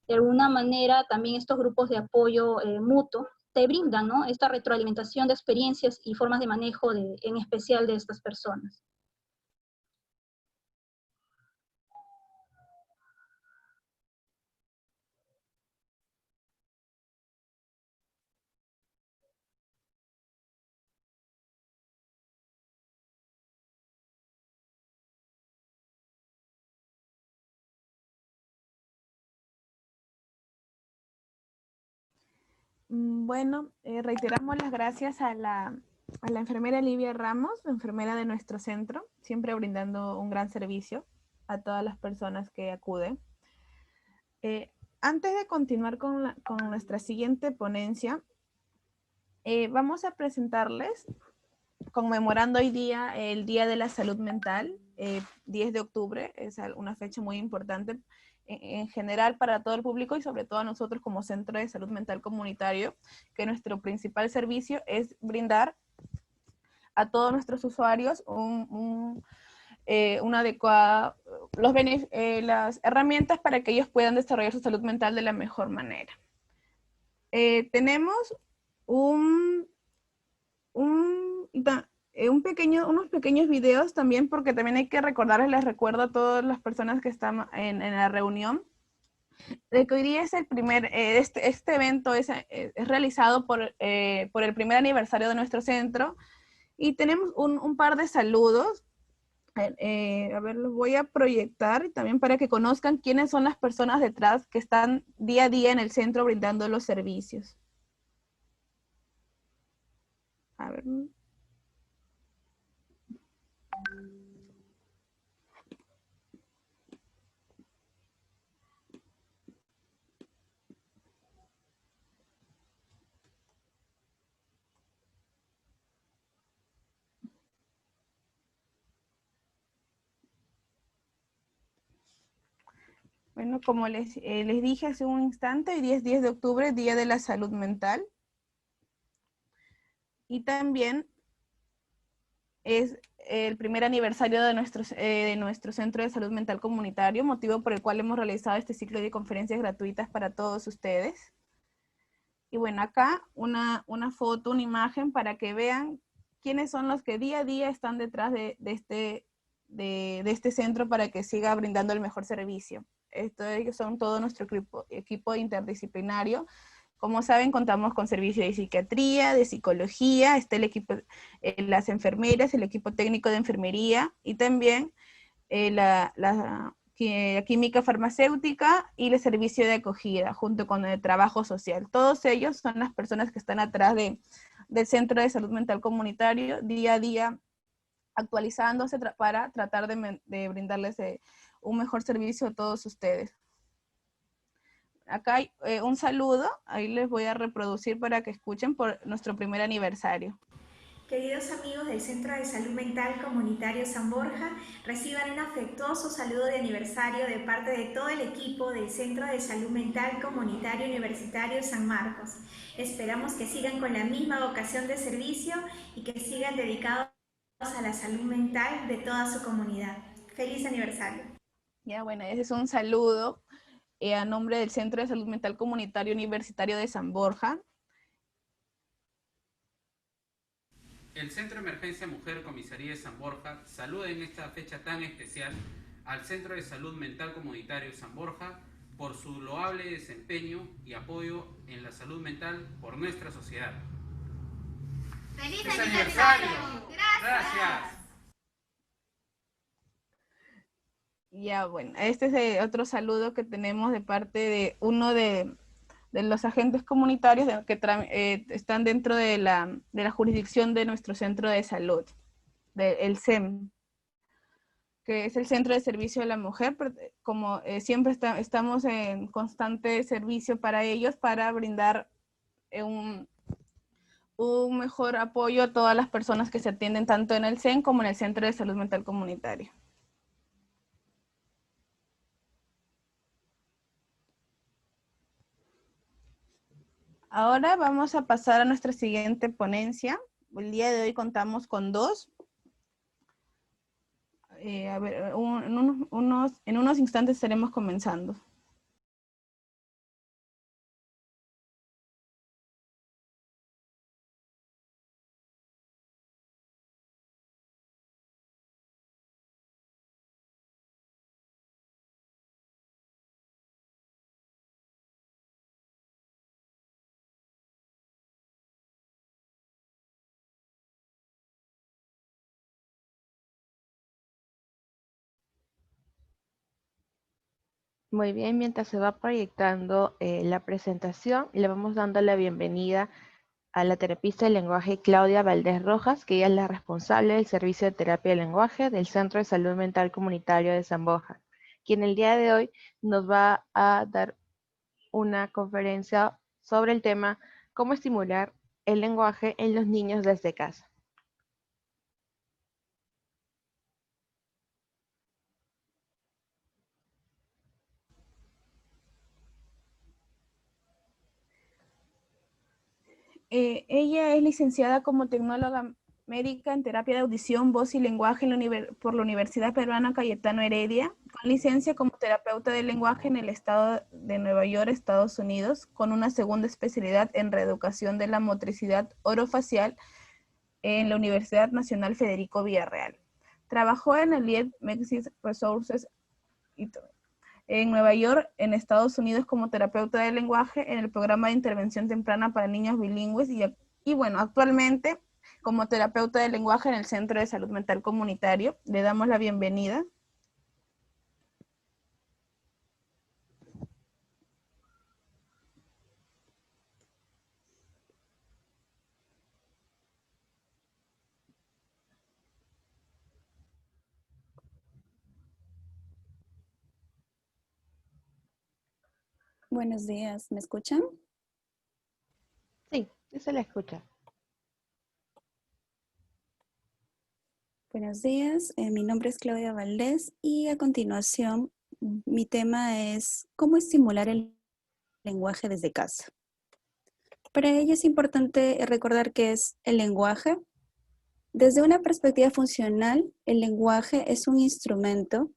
De alguna manera, también estos grupos de apoyo mutuo te brindan, ¿no?, esta retroalimentación de experiencias y formas de manejo, en especial de estas personas. Bueno, reiteramos las gracias a la enfermera Livia Ramos, enfermera de nuestro centro, siempre brindando un gran servicio a todas las personas que acuden. Antes de continuar con nuestra siguiente ponencia, vamos a presentarles, conmemorando hoy día el Día de la Salud Mental, 10 de octubre, es una fecha muy importante en general para todo el público y sobre todo a nosotros como Centro de Salud Mental Comunitario, que nuestro principal servicio es brindar a todos nuestros usuarios una adecuada, las herramientas para que ellos puedan desarrollar su salud mental de la mejor manera. Tenemos unos pequeños videos también, porque también hay que recordarles, les recuerdo a todas las personas que están en la reunión, de que hoy día es el este evento es realizado por el primer aniversario de nuestro centro, y tenemos un par de saludos. A ver, los voy a proyectar también para que conozcan quiénes son las personas detrás que están día a día en el centro brindando los servicios. A ver. Bueno, como les dije hace un instante, hoy día es 10 de octubre, Día de la Salud Mental. Y también es el primer aniversario de nuestro Centro de Salud Mental Comunitario, motivo por el cual hemos realizado este ciclo de conferencias gratuitas para todos ustedes. Y bueno, acá una foto, una imagen para que vean quiénes son los que día a día están detrás de este centro para que siga brindando el mejor servicio. Ellos son todo nuestro equipo interdisciplinario. Como saben, contamos con servicio de psiquiatría, de psicología, está el equipo, las enfermeras, el equipo técnico de enfermería y también la química farmacéutica y el servicio de acogida, junto con el trabajo social. Todos ellos son las personas que están atrás del Centro de Salud Mental Comunitario, día a día actualizándose para tratar de brindarles un mejor servicio a todos ustedes. Acá hay un saludo, ahí les voy a reproducir para que escuchen por nuestro primer aniversario. Queridos amigos del Centro de Salud Mental Comunitario San Borja, reciban un afectuoso saludo de aniversario de parte de todo el equipo del Centro de Salud Mental Comunitario Universitario San Marcos. Esperamos que sigan con la misma vocación de servicio y que sigan dedicados a la salud mental de toda su comunidad. ¡Feliz aniversario! Ya, bueno, ese es un saludo a nombre del Centro de Salud Mental Comunitario Universitario de San Borja. El Centro de Emergencia Mujer Comisaría de San Borja saluda en esta fecha tan especial al Centro de Salud Mental Comunitario de San Borja por su loable desempeño y apoyo en la salud mental por nuestra sociedad. ¡Feliz aniversario! ¡Gracias! Ya, bueno, este es otro saludo que tenemos de parte de uno de los agentes comunitarios que están dentro de la jurisdicción de nuestro centro de salud, el CEM, que es el Centro de Servicio de la Mujer. Como siempre estamos en constante servicio para ellos, para brindar un mejor apoyo a todas las personas que se atienden tanto en el CEM como en el Centro de Salud Mental Comunitario. Ahora vamos a pasar a nuestra siguiente ponencia. El día de hoy contamos con dos. A ver, en unos instantes estaremos comenzando. Muy bien, mientras se va proyectando la presentación, le vamos dando la bienvenida a la terapista de lenguaje Claudia Valdés Rojas, que ella es la responsable del servicio de terapia de lenguaje del Centro de Salud Mental Comunitario de San Borja, quien el día de hoy nos va a dar una conferencia sobre el tema cómo estimular el lenguaje en los niños desde casa. Ella es licenciada como tecnóloga médica en terapia de audición, voz y lenguaje por la Universidad Peruana Cayetano Heredia, con licencia como terapeuta del lenguaje en el estado de Nueva York, Estados Unidos, con una segunda especialidad en reeducación de la motricidad orofacial en la Universidad Nacional Federico Villarreal. Trabajó en el Lied Medicine Resources en Nueva York, en Estados Unidos, como terapeuta del lenguaje en el programa de intervención temprana para niños bilingües y bueno, actualmente como terapeuta del lenguaje en el Centro de Salud Mental Comunitario. Le damos la bienvenida. Buenos días, ¿me escuchan? Sí, se la escucha. Buenos días, mi nombre es Claudia Valdés y a continuación mi tema es cómo estimular el lenguaje desde casa. Para ello es importante recordar qué es el lenguaje. Desde una perspectiva funcional, el lenguaje es un instrumento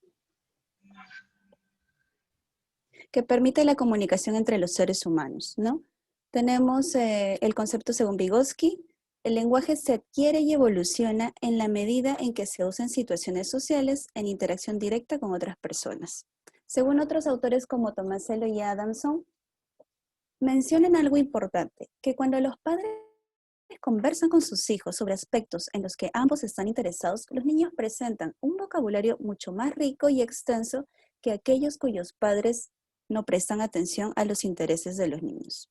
que permite la comunicación entre los seres humanos, ¿no? Tenemos el concepto según Vygotsky: el lenguaje se adquiere y evoluciona en la medida en que se usa en situaciones sociales, en interacción directa con otras personas. Según otros autores como Tomasello y Adamson, mencionan algo importante, que cuando los padres conversan con sus hijos sobre aspectos en los que ambos están interesados, los niños presentan un vocabulario mucho más rico y extenso que aquellos cuyos padres no prestan atención a los intereses de los niños.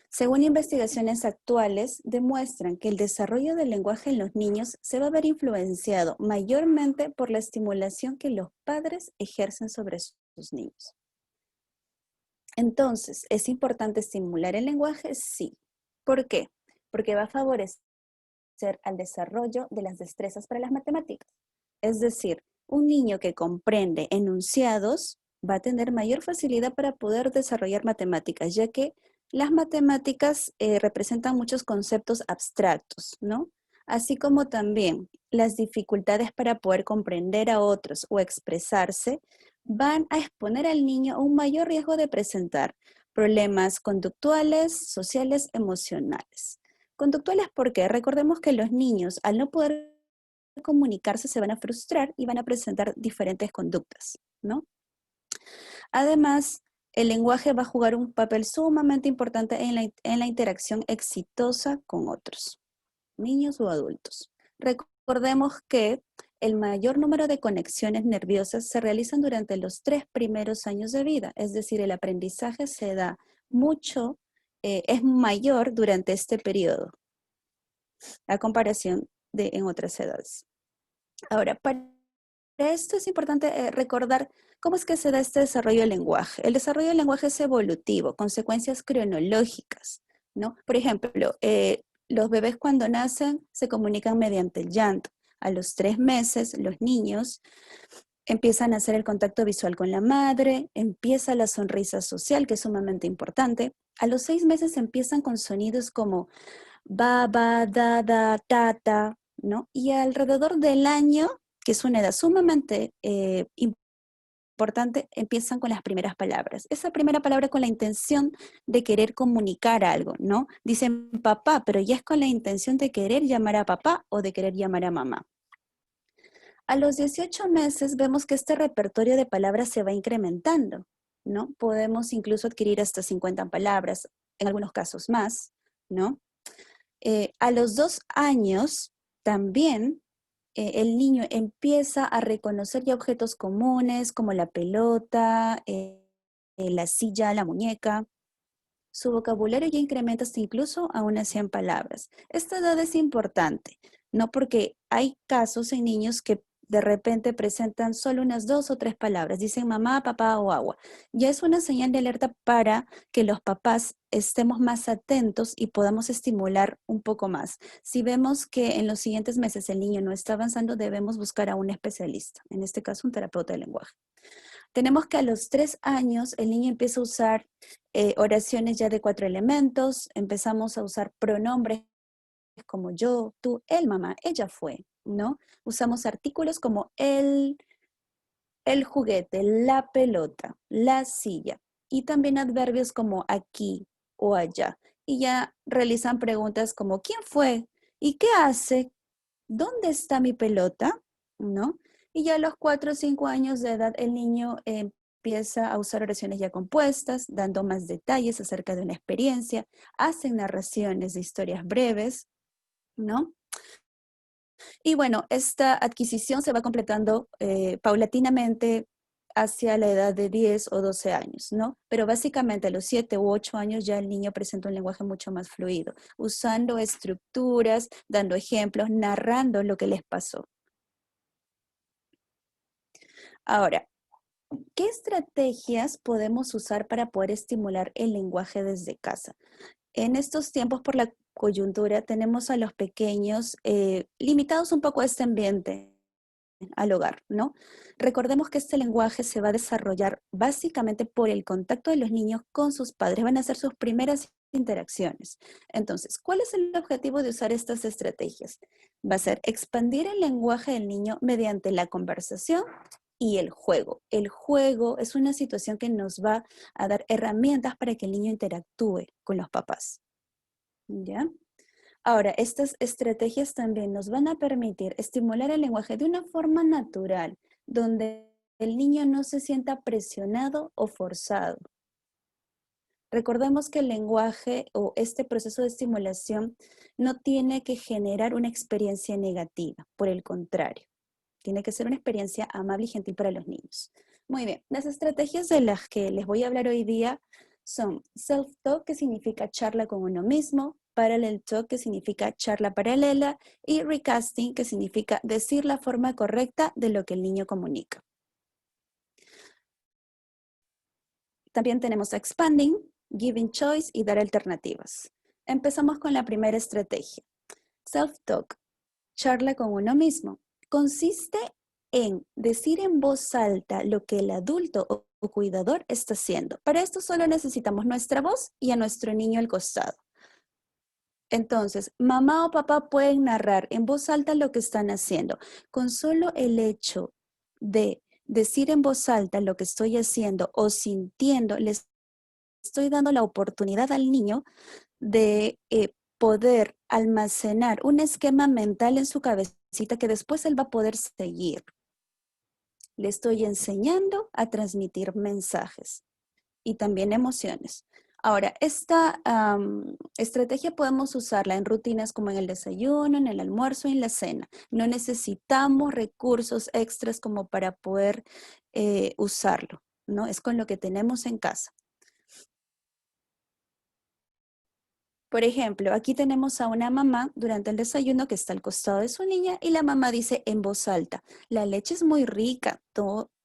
Según investigaciones actuales, demuestran que el desarrollo del lenguaje en los niños se va a ver influenciado mayormente por la estimulación que los padres ejercen sobre sus niños. Entonces, ¿es importante estimular el lenguaje? Sí. ¿Por qué? Porque va a favorecer al desarrollo de las destrezas para las matemáticas. Es decir, un niño que comprende enunciados va a tener mayor facilidad para poder desarrollar matemáticas, ya que las matemáticas representan muchos conceptos abstractos, ¿no? Así como también las dificultades para poder comprender a otros o expresarse van a exponer al niño a un mayor riesgo de presentar problemas conductuales, sociales, emocionales. Conductuales porque recordemos que los niños, al no poder comunicarse, se van a frustrar y van a presentar diferentes conductas, ¿no? Además, el lenguaje va a jugar un papel sumamente importante en la interacción exitosa con otros, niños o adultos. Recordemos que el mayor número de conexiones nerviosas se realizan durante los 3 primeros años de vida, es decir, el aprendizaje se da mucho, es mayor durante este periodo, a comparación de en otras edades. Ahora, para esto es importante recordar cómo es que se da este desarrollo del lenguaje. El desarrollo del lenguaje es evolutivo, consecuencias cronológicas, ¿no? Por ejemplo, los bebés cuando nacen se comunican mediante el llanto. A los 3 meses, los niños empiezan a hacer el contacto visual con la madre, empieza la sonrisa social, que es sumamente importante. A los 6 meses empiezan con sonidos como ba, ba, da, da, ta, ta, ¿no? Y alrededor del año, que es una edad sumamente importante, empiezan con las primeras palabras. Esa primera palabra con la intención de querer comunicar algo, ¿no? Dicen papá, pero ya es con la intención de querer llamar a papá o de querer llamar a mamá. A los 18 meses vemos que este repertorio de palabras se va incrementando, ¿no? Podemos incluso adquirir hasta 50 palabras, en algunos casos más, ¿no? A los 2 años también el niño empieza a reconocer ya objetos comunes como la pelota, la silla, la muñeca. Su vocabulario ya incrementa hasta incluso a unas 100 palabras. Esta edad es importante, ¿no? Porque hay casos en niños que de repente presentan solo unas 2 o 3 palabras, dicen mamá, papá o agua. Ya es una señal de alerta para que los papás estemos más atentos y podamos estimular un poco más. Si vemos que en los siguientes meses el niño no está avanzando, debemos buscar a un especialista, en este caso un terapeuta de lenguaje. Tenemos que a los 3 años el niño empieza a usar oraciones ya de 4 elementos, empezamos a usar pronombres como yo, tú, él, mamá, ella fue, ¿no? Usamos artículos como el juguete, la pelota, la silla, y también adverbios como aquí o allá. Y ya realizan preguntas como ¿quién fue? ¿Y qué hace? ¿Dónde está mi pelota? ¿No? Y ya a los 4 o 5 años de edad el niño empieza a usar oraciones ya compuestas, dando más detalles acerca de una experiencia, hacen narraciones de historias breves, ¿no? Y bueno, esta adquisición se va completando paulatinamente hacia la edad de 10 o 12 años, ¿no? Pero básicamente a los 7 u 8 años ya el niño presenta un lenguaje mucho más fluido, usando estructuras, dando ejemplos, narrando lo que les pasó. Ahora, ¿qué estrategias podemos usar para poder estimular el lenguaje desde casa? En estos tiempos, por la coyuntura, tenemos a los pequeños limitados un poco a este ambiente, al hogar, ¿no? Recordemos que este lenguaje se va a desarrollar básicamente por el contacto de los niños con sus padres, van a ser sus primeras interacciones. Entonces, ¿cuál es el objetivo de usar estas estrategias? Va a ser expandir el lenguaje del niño mediante la conversación y el juego. El juego es una situación que nos va a dar herramientas para que el niño interactúe con los papás. ¿Ya? Ahora, estas estrategias también nos van a permitir estimular el lenguaje de una forma natural, donde el niño no se sienta presionado o forzado. Recordemos que el lenguaje o este proceso de estimulación no tiene que generar una experiencia negativa, por el contrario, tiene que ser una experiencia amable y gentil para los niños. Muy bien, las estrategias de las que les voy a hablar hoy día son self-talk, que significa charla con uno mismo, parallel talk, que significa charla paralela, y recasting, que significa decir la forma correcta de lo que el niño comunica. También tenemos expanding, giving choice y dar alternativas. Empezamos con la primera estrategia. Self-talk, charla con uno mismo. Consiste en decir en voz alta lo que el adulto o cuidador está haciendo. Para esto solo necesitamos nuestra voz y a nuestro niño al costado. Entonces, mamá o papá pueden narrar en voz alta lo que están haciendo. Con solo el hecho de decir en voz alta lo que estoy haciendo o sintiendo, les estoy dando la oportunidad al niño de poder almacenar un esquema mental en su cabecita que después él va a poder seguir. Le estoy enseñando a transmitir mensajes y también emociones. Ahora, esta estrategia podemos usarla en rutinas como en el desayuno, en el almuerzo y en la cena. No necesitamos recursos extras como para poder usarlo, ¿no? Es con lo que tenemos en casa. Por ejemplo, aquí tenemos a una mamá durante el desayuno que está al costado de su niña y la mamá dice en voz alta, la leche es muy rica,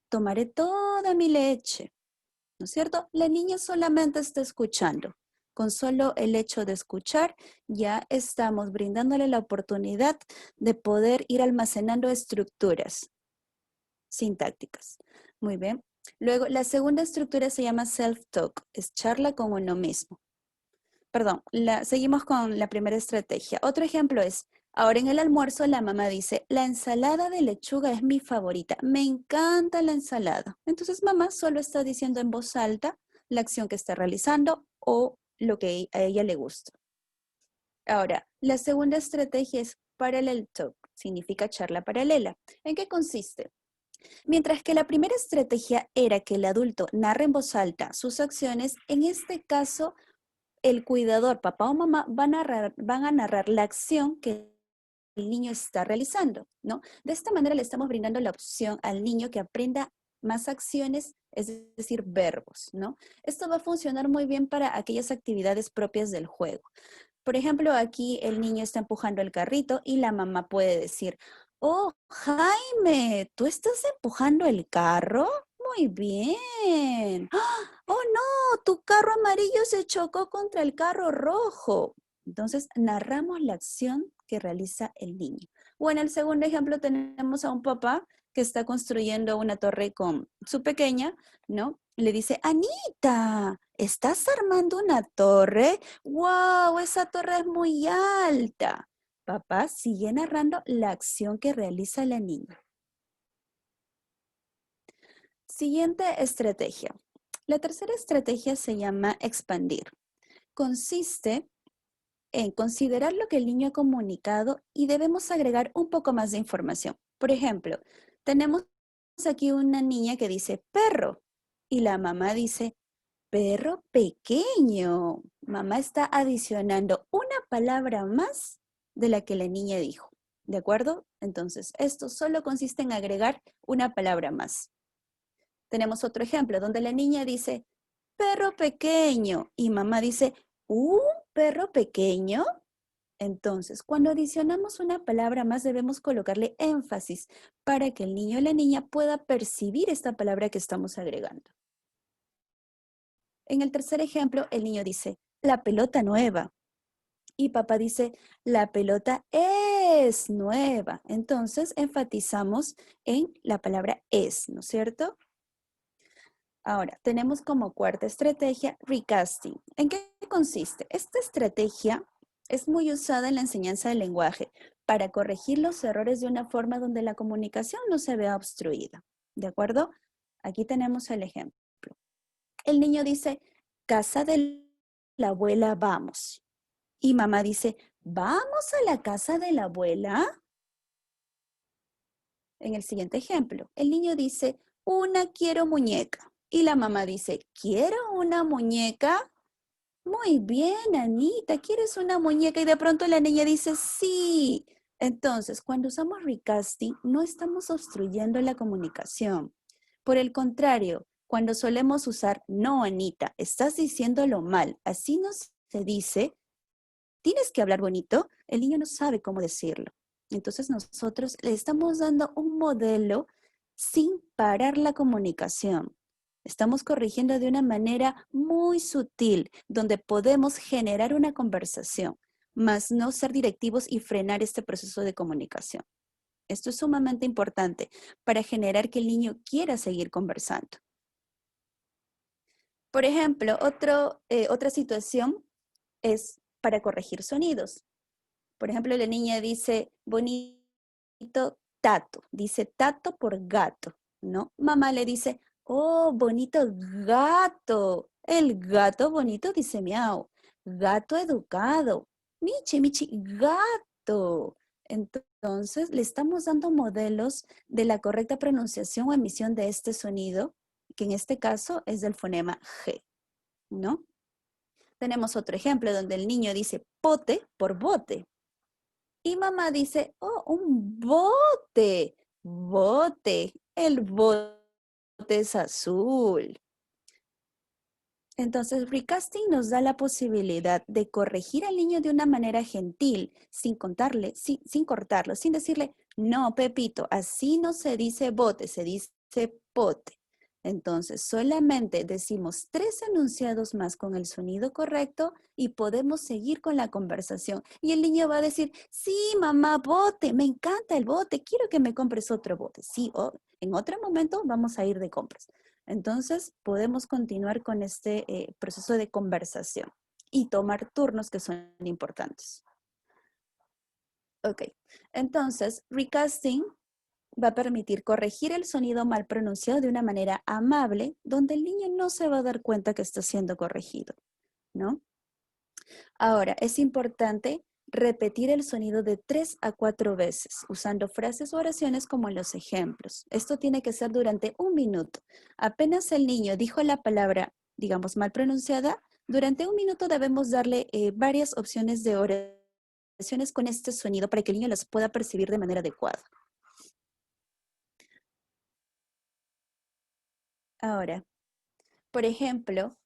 tomaré toda mi leche, ¿no es cierto? La niña solamente está escuchando. Con solo el hecho de escuchar, ya estamos brindándole la oportunidad de poder ir almacenando estructuras sintácticas. Muy bien. Luego, la segunda estructura se llama self-talk, es charla con uno mismo. Perdón, seguimos con la primera estrategia. Otro ejemplo es, ahora en el almuerzo la mamá dice, la ensalada de lechuga es mi favorita, me encanta la ensalada. Entonces mamá solo está diciendo en voz alta la acción que está realizando o lo que a ella le gusta. Ahora, la segunda estrategia es parallel talk, significa charla paralela. ¿En qué consiste? Mientras que la primera estrategia era que el adulto narre en voz alta sus acciones, en este caso el cuidador, papá o mamá, van a narrar la acción que el niño está realizando, ¿no? De esta manera le estamos brindando la opción al niño que aprenda más acciones, es decir, verbos, ¿no? Esto va a funcionar muy bien para aquellas actividades propias del juego. Por ejemplo, aquí el niño está empujando el carrito y la mamá puede decir, oh, Jaime, ¿tú estás empujando el carro? Muy bien. Oh, no, tu carro amarillo se chocó contra el carro rojo. Entonces, narramos la acción que realiza el niño. O en el segundo ejemplo tenemos a un papá que está construyendo una torre con su pequeña, ¿no? Le dice, Anita, ¿estás armando una torre? ¡Wow! Esa torre es muy alta. Papá sigue narrando la acción que realiza la niña. Siguiente estrategia. La tercera estrategia se llama expandir. Consiste en considerar lo que el niño ha comunicado y debemos agregar un poco más de información. Por ejemplo, tenemos aquí una niña que dice perro y la mamá dice perro pequeño. Mamá está adicionando una palabra más de la que la niña dijo. ¿De acuerdo? Entonces, esto solo consiste en agregar una palabra más. Tenemos otro ejemplo donde la niña dice perro pequeño y mamá dice ¿un perro pequeño? Entonces, cuando adicionamos una palabra más, debemos colocarle énfasis para que el niño o la niña pueda percibir esta palabra que estamos agregando. En el tercer ejemplo, el niño dice, la pelota nueva. Y papá dice, la pelota es nueva. Entonces, enfatizamos en la palabra es, ¿no es cierto? Ahora, tenemos como cuarta estrategia, recasting. ¿En qué consiste? Esta estrategia es muy usada en la enseñanza del lenguaje para corregir los errores de una forma donde la comunicación no se vea obstruida. ¿De acuerdo? Aquí tenemos el ejemplo. El niño dice, casa de la abuela, vamos. Y mamá dice, ¿vamos a la casa de la abuela? En el siguiente ejemplo, el niño dice, una quiero muñeca. Y la mamá dice, ¿quiero una muñeca? Muy bien, Anita, ¿quieres una muñeca? Y de pronto la niña dice, sí. Entonces, cuando usamos recasting, no estamos obstruyendo la comunicación. Por el contrario, cuando solemos usar, no, Anita, estás diciéndolo mal, así no se dice, tienes que hablar bonito, el niño no sabe cómo decirlo. Entonces, nosotros le estamos dando un modelo sin parar la comunicación. Estamos corrigiendo de una manera muy sutil, donde podemos generar una conversación, más no ser directivos y frenar este proceso de comunicación. Esto es sumamente importante para generar que el niño quiera seguir conversando. Por ejemplo, otra situación es para corregir sonidos. Por ejemplo, la niña dice, bonito tato, dice tato por gato, ¿no? Mamá le dice, oh, bonito gato. El gato bonito dice miau. Gato educado. Michi, michi, gato. Entonces, le estamos dando modelos de la correcta pronunciación o emisión de este sonido, que en este caso es del fonema G, ¿no? Tenemos otro ejemplo donde el niño dice pote por bote. Y mamá dice, oh, un bote, bote. El bote es azul. Entonces, recasting nos da la posibilidad de corregir al niño de una manera gentil, sin cortarlo, sin decirle, no, Pepito, así no se dice bote, se dice pote. Entonces, solamente decimos 3 enunciados más con el sonido correcto y podemos seguir con la conversación. Y el niño va a decir, sí, mamá, bote, me encanta el bote, quiero que me compres otro bote. Sí, en otro momento vamos a ir de compras. Entonces, podemos continuar con este proceso de conversación y tomar turnos que son importantes. Ok, entonces, recasting va a permitir corregir el sonido mal pronunciado de una manera amable, donde el niño no se va a dar cuenta que está siendo corregido, ¿no? Ahora, es importante repetir el sonido de 3 a 4 veces, usando frases o oraciones como en los ejemplos. Esto tiene que ser durante 1 minuto. Apenas el niño dijo la palabra, digamos, mal pronunciada, durante 1 minuto debemos darle varias opciones de oraciones con este sonido para que el niño las pueda percibir de manera adecuada. Ahora, por ejemplo,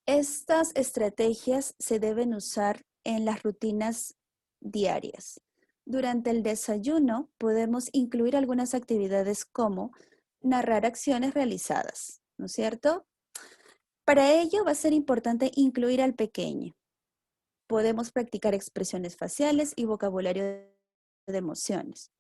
estas estrategias se deben usar en las rutinas diarias. Durante el desayuno podemos incluir algunas actividades como narrar acciones realizadas, ¿no es cierto? Para ello va a ser importante incluir al pequeño. Podemos practicar expresiones faciales y vocabulario de emociones.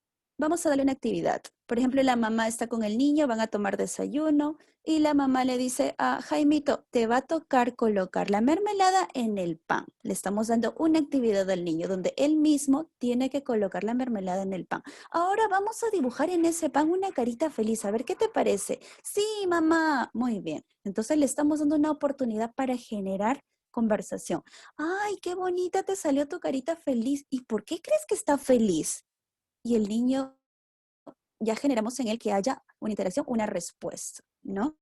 Vamos a darle una actividad. Por ejemplo, la mamá está con el niño, van a tomar desayuno y la mamá le dice a Jaimito, te va a tocar colocar la mermelada en el pan. Le estamos dando una actividad al niño donde él mismo tiene que colocar la mermelada en el pan. Ahora vamos a dibujar en ese pan una carita feliz. A ver, ¿qué te parece? Sí, mamá. Muy bien. Entonces le estamos dando una oportunidad para generar conversación. Ay, qué bonita te salió tu carita feliz. ¿Y por qué crees que está feliz? Y el niño, ya generamos en él que haya una interacción, una respuesta, ¿no?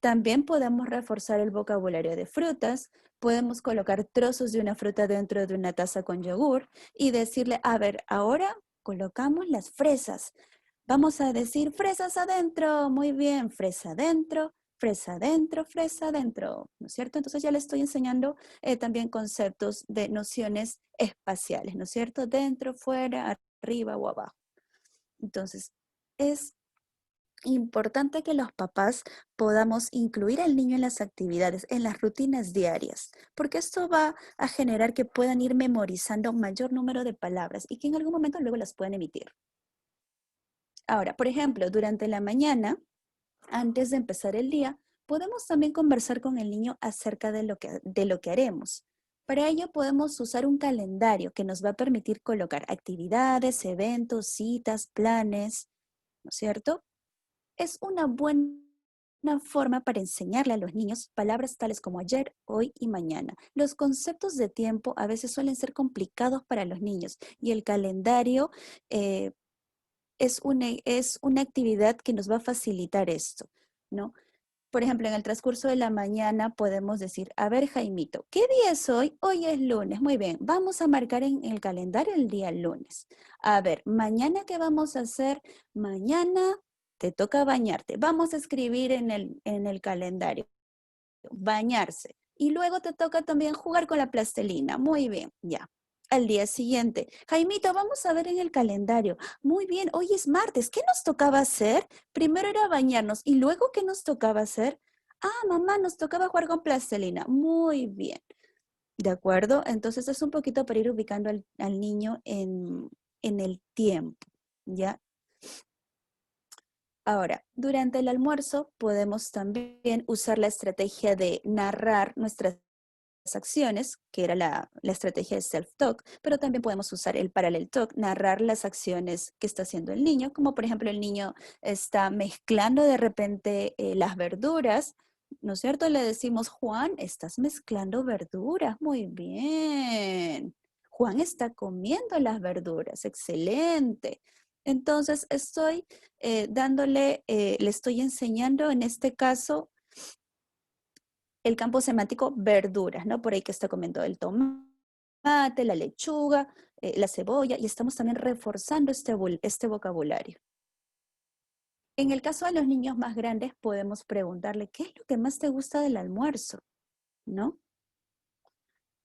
También podemos reforzar el vocabulario de frutas, podemos colocar trozos de una fruta dentro de una taza con yogur y decirle, a ver, ahora colocamos las fresas. Vamos a decir fresas adentro, muy bien, fresa adentro, fresa adentro, fresa adentro, ¿no es cierto? Entonces ya le estoy enseñando también conceptos de nociones espaciales, ¿no es cierto? Dentro, fuera, arriba o abajo. Entonces, es importante que los papás podamos incluir al niño en las actividades, en las rutinas diarias, porque esto va a generar que puedan ir memorizando mayor número de palabras y que en algún momento luego las puedan emitir. Ahora, por ejemplo, durante la mañana, antes de empezar el día, podemos también conversar con el niño acerca de lo que haremos. Para ello podemos usar un calendario que nos va a permitir colocar actividades, eventos, citas, planes, ¿no es cierto? Es una buena forma para enseñarle a los niños palabras tales como ayer, hoy y mañana. Los conceptos de tiempo a veces suelen ser complicados para los niños y el calendario es una actividad que nos va a facilitar esto, ¿no? Por ejemplo, en el transcurso de la mañana podemos decir, a ver, Jaimito, ¿qué día es hoy? Hoy es lunes. Muy bien, vamos a marcar en el calendario el día lunes. A ver, mañana, ¿qué vamos a hacer? Mañana te toca bañarte. Vamos a escribir en el calendario, bañarse. Y luego te toca también jugar con la plastilina. Muy bien, ya. Al día siguiente, Jaimito, vamos a ver en el calendario. Muy bien, hoy es martes. ¿Qué nos tocaba hacer? Primero era bañarnos y luego, ¿qué nos tocaba hacer? Ah, mamá, nos tocaba jugar con plastilina. Muy bien. ¿De acuerdo? Entonces es un poquito para ir ubicando al niño en el tiempo, ¿ya? Ahora, durante el almuerzo podemos también usar la estrategia de narrar nuestras acciones, que era la estrategia de self-talk, pero también podemos usar el parallel talk, narrar las acciones que está haciendo el niño, como por ejemplo el niño está mezclando de repente las verduras, ¿no es cierto? Le decimos, Juan, estás mezclando verduras, muy bien. Juan está comiendo las verduras, excelente. Entonces estoy le estoy enseñando en este caso el campo semántico verduras, ¿no? Por ahí que está comiendo el tomate, la lechuga, la cebolla, y estamos también reforzando este vocabulario. En el caso de los niños más grandes, podemos preguntarle, ¿qué es lo que más te gusta del almuerzo? ¿No?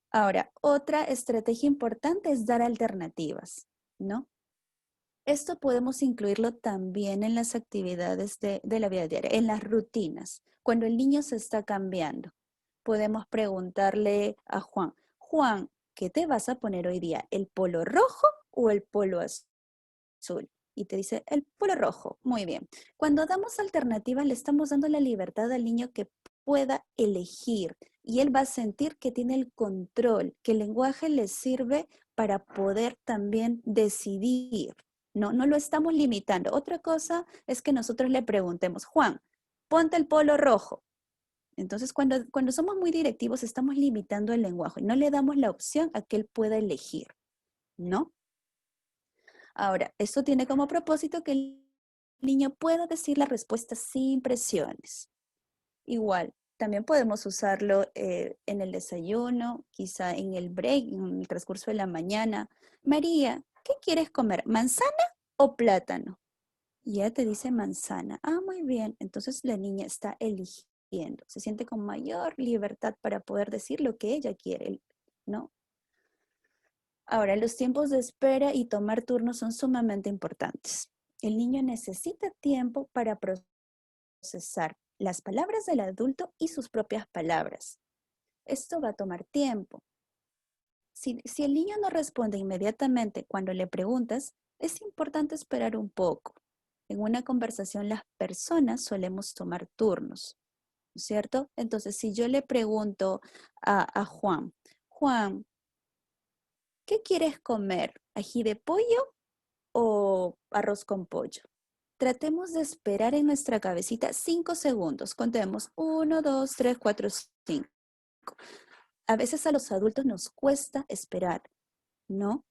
Ahora, otra estrategia importante es dar alternativas, ¿no? Esto podemos incluirlo también en las actividades de la vida diaria, en las rutinas. Cuando el niño se está cambiando, podemos preguntarle a Juan, Juan, ¿qué te vas a poner hoy día? ¿El polo rojo o el polo azul? Y te dice, el polo rojo. Muy bien. Cuando damos alternativas, le estamos dando la libertad al niño que pueda elegir y él va a sentir que tiene el control, que el lenguaje le sirve para poder también decidir. No lo estamos limitando. Otra cosa es que nosotros le preguntemos, Juan, ponte el polo rojo. Entonces, cuando somos muy directivos, estamos limitando el lenguaje. No le damos la opción a que él pueda elegir, ¿no? Ahora, esto tiene como propósito que el niño pueda decir la respuesta sin presiones. Igual, también podemos usarlo en el desayuno, quizá en el break, en el transcurso de la mañana. María, ¿qué quieres comer? ¿Manzana o plátano? Y ella te dice manzana. Ah, muy bien. Entonces la niña está eligiendo. Se siente con mayor libertad para poder decir lo que ella quiere, ¿no? Ahora, los tiempos de espera y tomar turnos son sumamente importantes. El niño necesita tiempo para procesar las palabras del adulto y sus propias palabras. Esto va a tomar tiempo. Si el niño no responde inmediatamente cuando le preguntas, Es importante esperar un poco. En una conversación las personas solemos tomar turnos, ¿no es cierto? Entonces, si yo le pregunto a Juan, Juan, ¿qué quieres comer? ¿Ají de pollo o arroz con pollo? Tratemos de esperar en nuestra cabecita 5 segundos. Contemos 1, 2, 3, 4, 5. A veces a los adultos nos cuesta esperar, ¿no?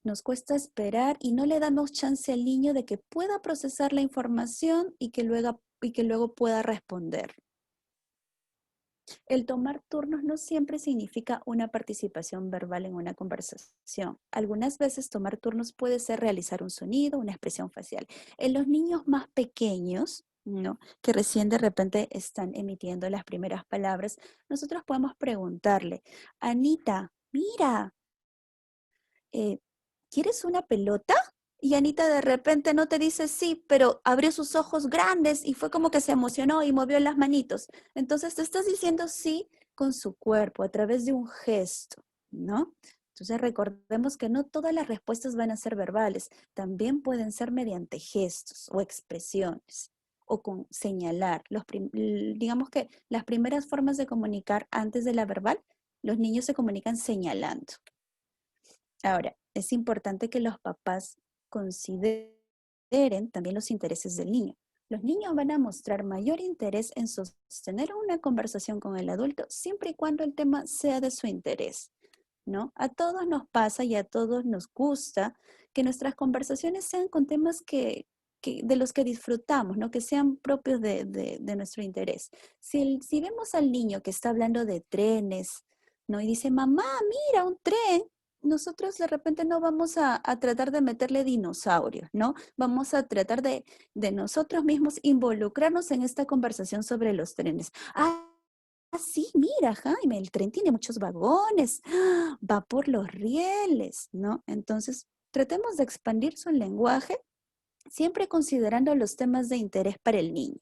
Nos cuesta esperar y no le damos chance al niño de que pueda procesar la información y que luego pueda responder. El tomar turnos no siempre significa una participación verbal en una conversación. Algunas veces tomar turnos puede ser realizar un sonido, una expresión facial. En los niños más pequeños, ¿no? Que recién de repente están emitiendo las primeras palabras, nosotros podemos preguntarle, Anita, mira, eh, ¿quieres una pelota? Y Anita de repente no te dice sí, pero abrió sus ojos grandes y fue como que se emocionó y movió las manitos. Entonces te estás diciendo sí con su cuerpo, a través de un gesto, ¿no? Entonces recordemos que no todas las respuestas van a ser verbales, también pueden ser mediante gestos o expresiones o con señalar. Digamos que las primeras formas de comunicar antes de la verbal, los niños se comunican señalando. Ahora, es importante que los papás consideren también los intereses del niño. Los niños van a mostrar mayor interés en sostener una conversación con el adulto siempre y cuando el tema sea de su interés, ¿no? A todos nos pasa y a todos nos gusta que nuestras conversaciones sean con temas de los que disfrutamos, ¿no? Que sean propios de nuestro interés. Si vemos al niño que está hablando de trenes, ¿no? Y dice, mamá, mira, un tren. Nosotros de repente no vamos a tratar de meterle dinosaurios, ¿no? Vamos a tratar de nosotros mismos involucrarnos en esta conversación sobre los trenes. Sí, mira, Jaime, el tren tiene muchos vagones, va por los rieles, ¿no? Entonces, tratemos de expandir su lenguaje siempre considerando los temas de interés para el niño.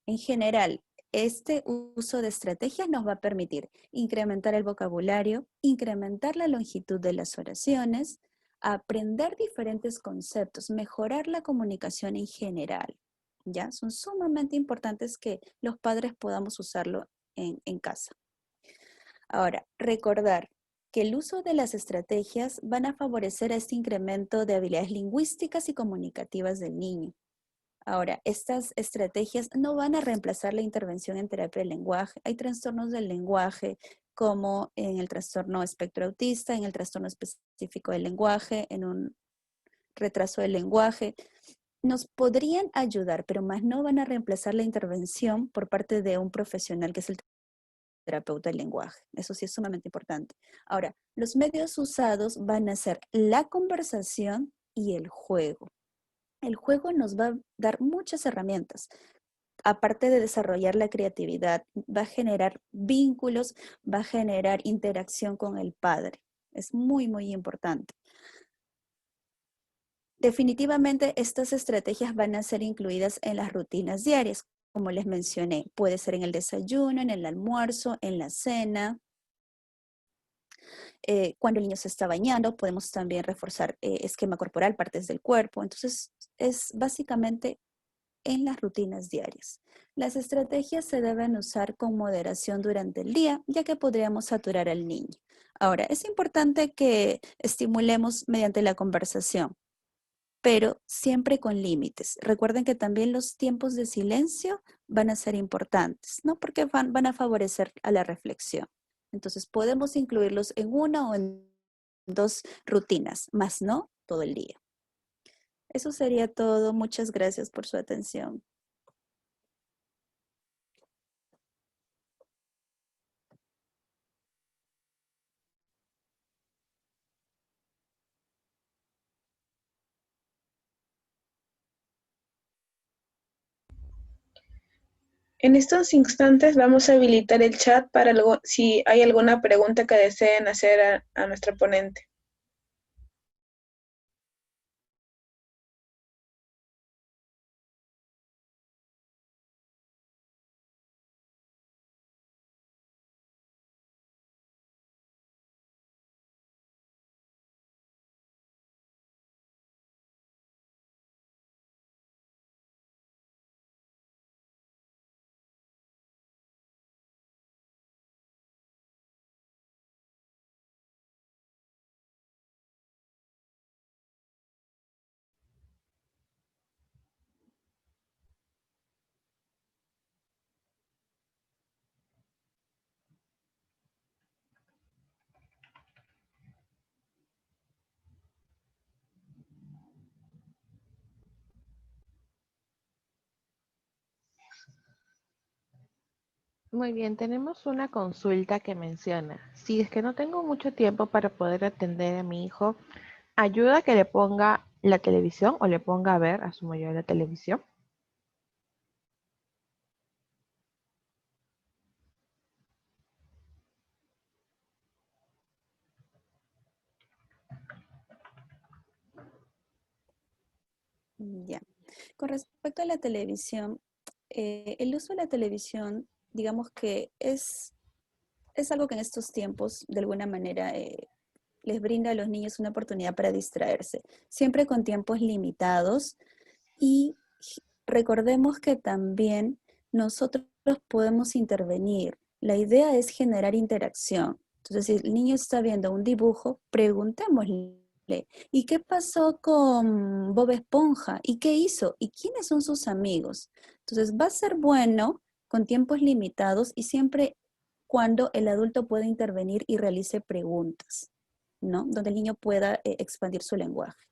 En general, este uso de estrategias nos va a permitir incrementar el vocabulario, incrementar la longitud de las oraciones, aprender diferentes conceptos, mejorar la comunicación en general. ¿Ya? Son sumamente importantes que los padres podamos usarlo en casa. Ahora, recordar que el uso de las estrategias van a favorecer este incremento de habilidades lingüísticas y comunicativas del niño. Ahora, estas estrategias no van a reemplazar la intervención en terapia del lenguaje. Hay trastornos del lenguaje, como en el trastorno espectro autista, en el trastorno específico del lenguaje, en un retraso del lenguaje. Nos podrían ayudar, pero más no van a reemplazar la intervención por parte de un profesional que es el terapeuta del lenguaje. Eso sí es sumamente importante. Ahora, los medios usados van a ser la conversación y el juego. El juego nos va a dar muchas herramientas. Aparte de desarrollar la creatividad, va a generar vínculos, va a generar interacción con el padre. Es muy, muy importante. Definitivamente estas estrategias van a ser incluidas en las rutinas diarias, como les mencioné. Puede ser en el desayuno, en el almuerzo, en la cena. Cuando el niño se está bañando, podemos también reforzar esquema corporal, partes del cuerpo. Entonces, es básicamente en las rutinas diarias. Las estrategias se deben usar con moderación durante el día, ya que podríamos saturar al niño. Ahora, es importante que estimulemos mediante la conversación, pero siempre con límites. Recuerden que también los tiempos de silencio van a ser importantes, ¿no? Porque van a favorecer a la reflexión. Entonces, podemos incluirlos en una o en dos rutinas, más no todo el día. Eso sería todo. Muchas gracias por su atención. En estos instantes vamos a habilitar el chat para si hay alguna pregunta que deseen hacer a nuestra ponente. Muy bien, tenemos una consulta que menciona, si es que no tengo mucho tiempo para poder atender a mi hijo, ¿ayuda que le ponga la televisión o le ponga a ver, asumo yo, la televisión? Ya. Con respecto a la televisión, el uso de la televisión, digamos que es algo que en estos tiempos, de alguna manera, les brinda a los niños una oportunidad para distraerse, siempre con tiempos limitados y recordemos que también nosotros podemos intervenir. La idea es generar interacción. Entonces, si el niño está viendo un dibujo, preguntémosle, ¿y qué pasó con Bob Esponja? ¿Y qué hizo? ¿Y quiénes son sus amigos? Entonces, va a ser bueno con tiempos limitados y siempre cuando el adulto pueda intervenir y realice preguntas, ¿no? Donde el niño pueda expandir su lenguaje.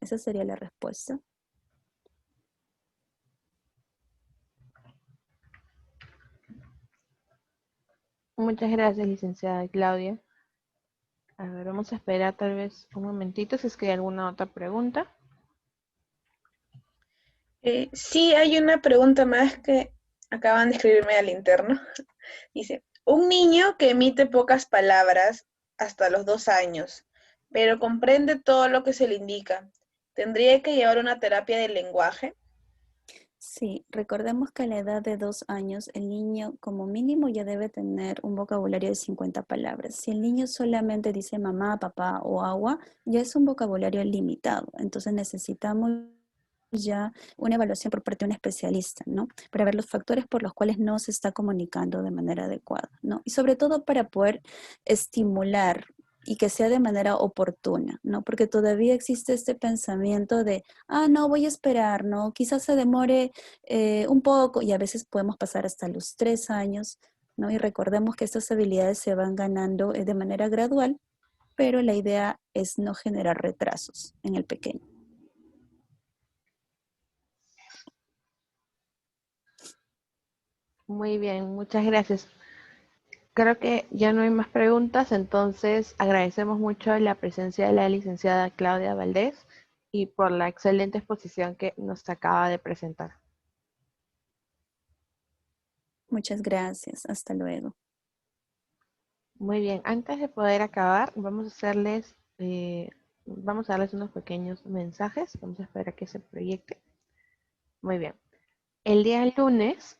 Esa sería la respuesta. Muchas gracias, licenciada Claudia. A ver, vamos a esperar tal vez un momentito si es que hay alguna otra pregunta. Sí, hay una pregunta más que acaban de escribirme al interno. Dice, un niño que emite pocas palabras hasta los 2 años, pero comprende todo lo que se le indica, ¿tendría que llevar una terapia de lenguaje? Sí, recordemos que a la edad de 2 años el niño como mínimo ya debe tener un vocabulario de 50 palabras. Si el niño solamente dice mamá, papá o agua, ya es un vocabulario limitado. Entonces necesitamos ya una evaluación por parte de un especialista, ¿no? Para ver los factores por los cuales no se está comunicando de manera adecuada, ¿no? Y sobre todo para poder estimular y que sea de manera oportuna, ¿no? Porque todavía existe este pensamiento de, no, voy a esperar, ¿no? Quizás se demore un poco y a veces podemos pasar hasta los 3 años, ¿no? Y recordemos que estas habilidades se van ganando de manera gradual, pero la idea es no generar retrasos en el pequeño. Muy bien, muchas gracias. Creo que ya no hay más preguntas, entonces agradecemos mucho la presencia de la licenciada Claudia Valdés y por la excelente exposición que nos acaba de presentar. Muchas gracias. Hasta luego. Muy bien, antes de poder acabar, vamos a darles unos pequeños mensajes. Vamos a esperar a que se proyecte. Muy bien. El día lunes,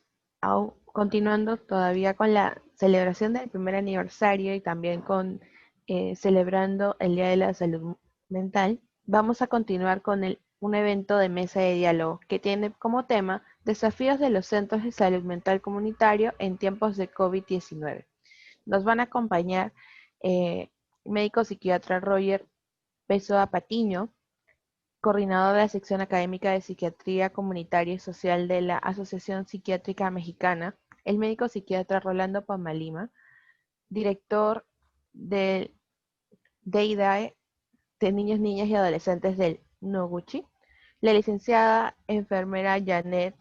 continuando todavía con la celebración del primer aniversario y también con celebrando el Día de la Salud Mental, vamos a continuar con un evento de mesa de diálogo que tiene como tema desafíos de los centros de salud mental comunitario en tiempos de COVID-19. Nos van a acompañar médico psiquiatra Roger Pessoa Patiño, coordinador de la sección académica de Psiquiatría Comunitaria y Social de la Asociación Psiquiátrica Mexicana, el médico psiquiatra Rolando Pamalima, director del DEIDAE de Niños, Niñas y Adolescentes del Noguchi, la licenciada enfermera Janet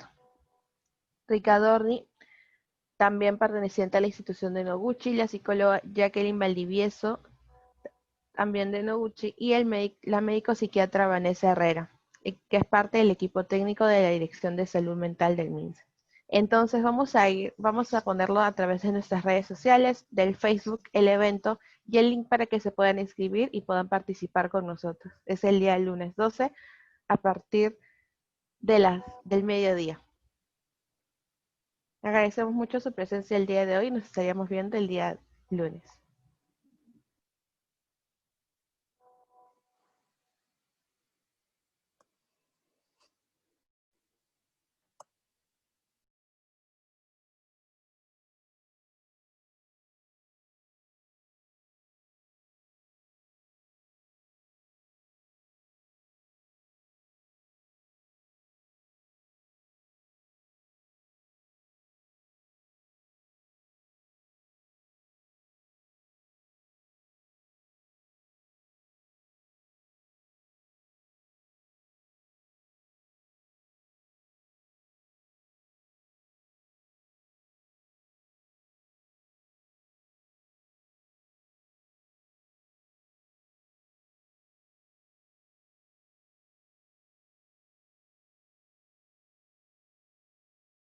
Ricadorni, también perteneciente a la institución de Noguchi, la psicóloga Jacqueline Valdivieso, también de Noguchi, y la médico psiquiatra Vanessa Herrera, que es parte del equipo técnico de la Dirección de Salud Mental del MINSA. Entonces vamos a ponerlo a través de nuestras redes sociales, del Facebook, el evento y el link para que se puedan inscribir y puedan participar con nosotros. Es el día lunes 12 a partir del mediodía. Agradecemos mucho su presencia el día de hoy y nos estaríamos viendo el día lunes.